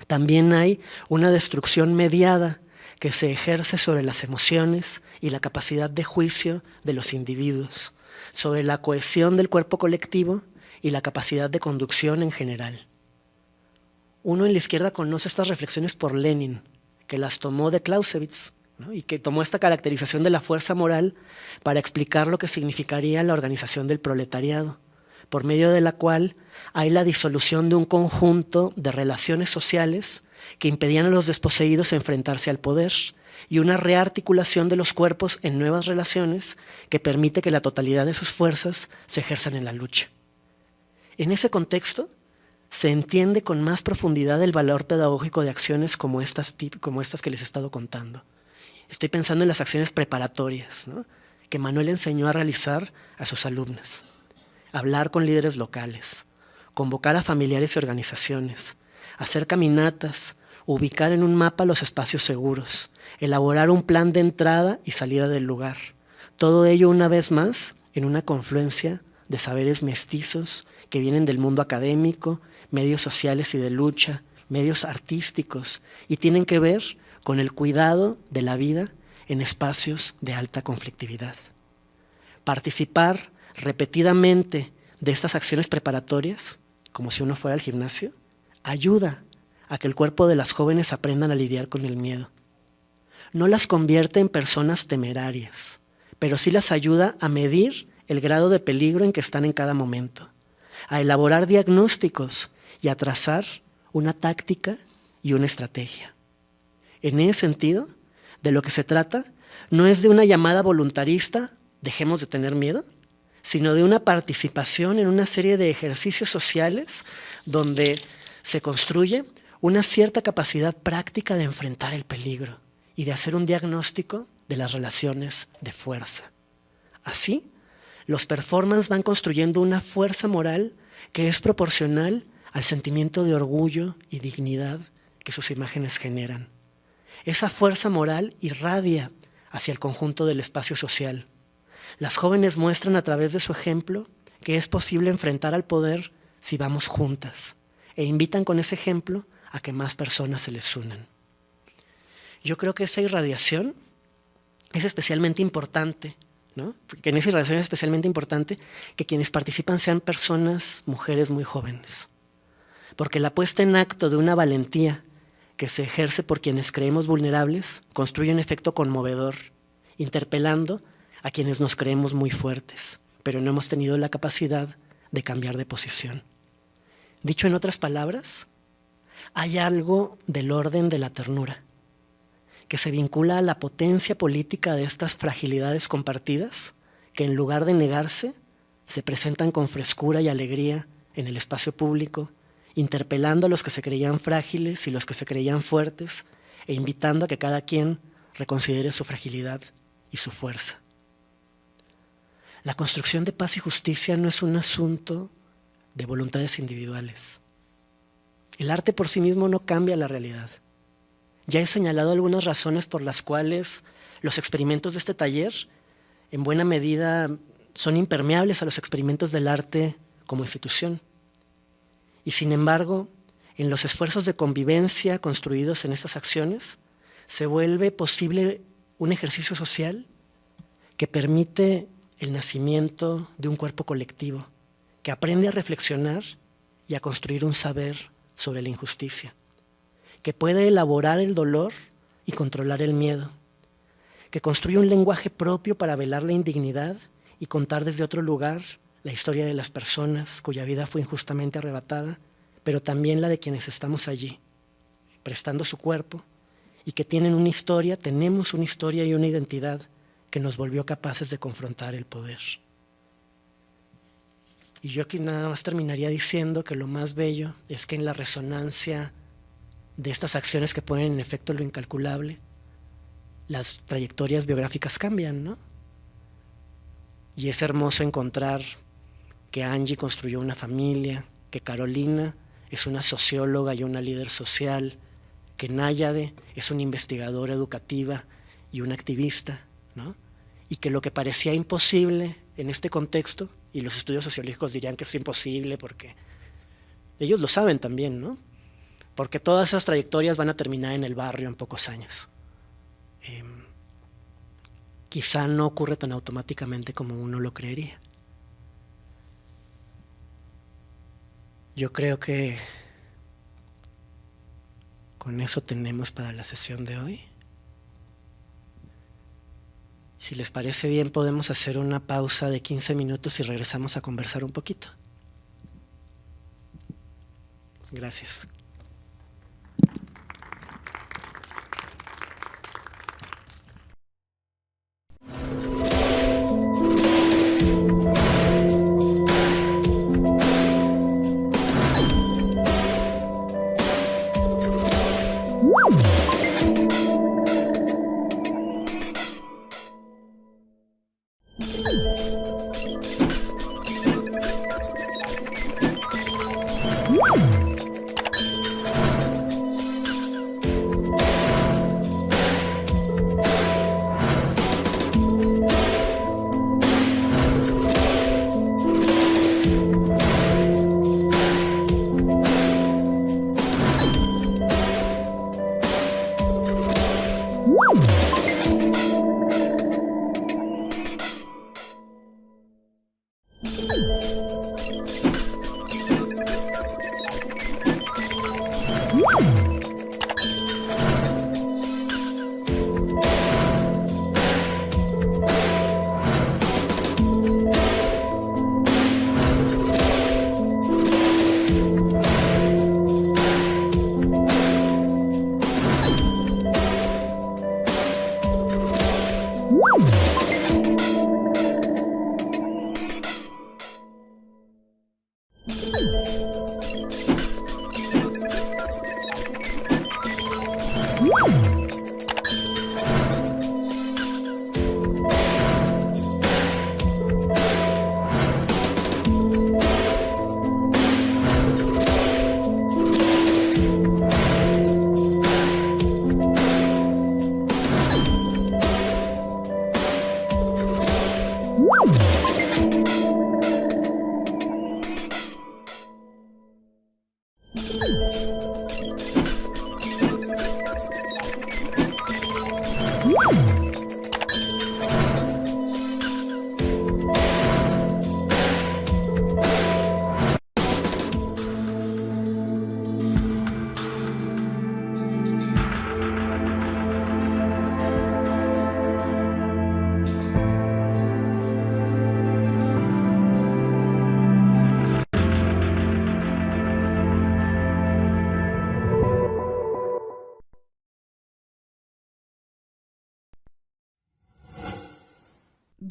[SPEAKER 2] También hay una destrucción mediada que se ejerce sobre las emociones y la capacidad de juicio de los individuos, sobre la cohesión del cuerpo colectivo y la capacidad de conducción en general. Uno en la izquierda conoce estas reflexiones por Lenin, que las tomó de Clausewitz, ¿no? Y que tomó esta caracterización de la fuerza moral para explicar lo que significaría la organización del proletariado, por medio de la cual hay la disolución de un conjunto de relaciones sociales que impedían a los desposeídos enfrentarse al poder y una rearticulación de los cuerpos en nuevas relaciones que permite que la totalidad de sus fuerzas se ejerzan en la lucha. En ese contexto, se entiende con más profundidad el valor pedagógico de acciones como estas que les he estado contando. Estoy pensando en las acciones preparatorias, ¿no?, que Manuel enseñó a realizar a sus alumnas. Hablar con líderes locales, convocar a familiares y organizaciones, hacer caminatas, ubicar en un mapa los espacios seguros, elaborar un plan de entrada y salida del lugar. Todo ello, una vez más, en una confluencia de saberes mestizos que vienen del mundo académico, medios sociales y de lucha, medios artísticos, y tienen que ver con el cuidado de la vida en espacios de alta conflictividad. Participar repetidamente de estas acciones preparatorias, como si uno fuera al gimnasio, ayuda a que el cuerpo de las jóvenes aprendan a lidiar con el miedo. no las convierte en personas temerarias, pero sí las ayuda a medir el grado de peligro en que están en cada momento, a elaborar diagnósticos y a trazar una táctica y una estrategia. En ese sentido, de lo que se trata no es de una llamada voluntarista, dejemos de tener miedo, sino de una participación en una serie de ejercicios sociales donde se construye una cierta capacidad práctica de enfrentar el peligro y de hacer un diagnóstico de las relaciones de fuerza. Así, los performance van construyendo una fuerza moral que es proporcional al sentimiento de orgullo y dignidad que sus imágenes generan. Esa fuerza moral irradia hacia el conjunto del espacio social. Las jóvenes muestran a través de su ejemplo que es posible enfrentar al poder si vamos juntas, e invitan con ese ejemplo a que más personas se les unan. Yo creo que esa irradiación es especialmente importante, ¿no? Porque en esa irradiación es especialmente importante que quienes participan sean personas, mujeres muy jóvenes. Porque la puesta en acto de una valentía que se ejerce por quienes creemos vulnerables construye un efecto conmovedor, interpelando a quienes nos creemos muy fuertes, pero no hemos tenido la capacidad de cambiar de posición. Dicho en otras palabras, hay algo del orden de la ternura, que se vincula a la potencia política de estas fragilidades compartidas, que en lugar de negarse, se presentan con frescura y alegría en el espacio público, interpelando a los que se creían frágiles y los que se creían fuertes, e invitando a que cada quien reconsidere su fragilidad y su fuerza. La construcción de paz y justicia no es un asunto de voluntades individuales. El arte por sí mismo no cambia la realidad. Ya he señalado algunas razones por las cuales los experimentos de este taller, en buena medida, son impermeables a los experimentos del arte como institución. Y sin embargo, en los esfuerzos de convivencia construidos en estas acciones, se vuelve posible un ejercicio social que permite el nacimiento de un cuerpo colectivo, que aprende a reflexionar y a construir un saber sobre la injusticia, que puede elaborar el dolor y controlar el miedo, que construye un lenguaje propio para velar la indignidad y contar desde otro lugar la historia de las personas cuya vida fue injustamente arrebatada, pero también la de quienes estamos allí, prestando su cuerpo, y que tienen una historia, tenemos una historia y una identidad que nos volvió capaces de confrontar el poder. Y yo aquí nada más terminaría diciendo que lo más bello es que en la resonancia de estas acciones que ponen en efecto lo incalculable, las trayectorias biográficas cambian, ¿no? Y es hermoso encontrar que Angie construyó una familia, que Carolina es una socióloga y una líder social, que Náyade es una investigadora educativa y una activista, ¿no? Y que lo que parecía imposible en este contexto, y los estudios sociológicos dirían que es imposible porque ellos lo saben también, ¿no? Porque todas esas trayectorias van a terminar en el barrio en pocos años. Quizá no ocurre tan automáticamente como uno lo creería. Yo creo que con eso tenemos para la sesión de hoy. Si les parece bien, podemos hacer una pausa de 15 minutos y regresamos a conversar un poquito. Gracias.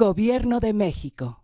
[SPEAKER 7] Gobierno de México.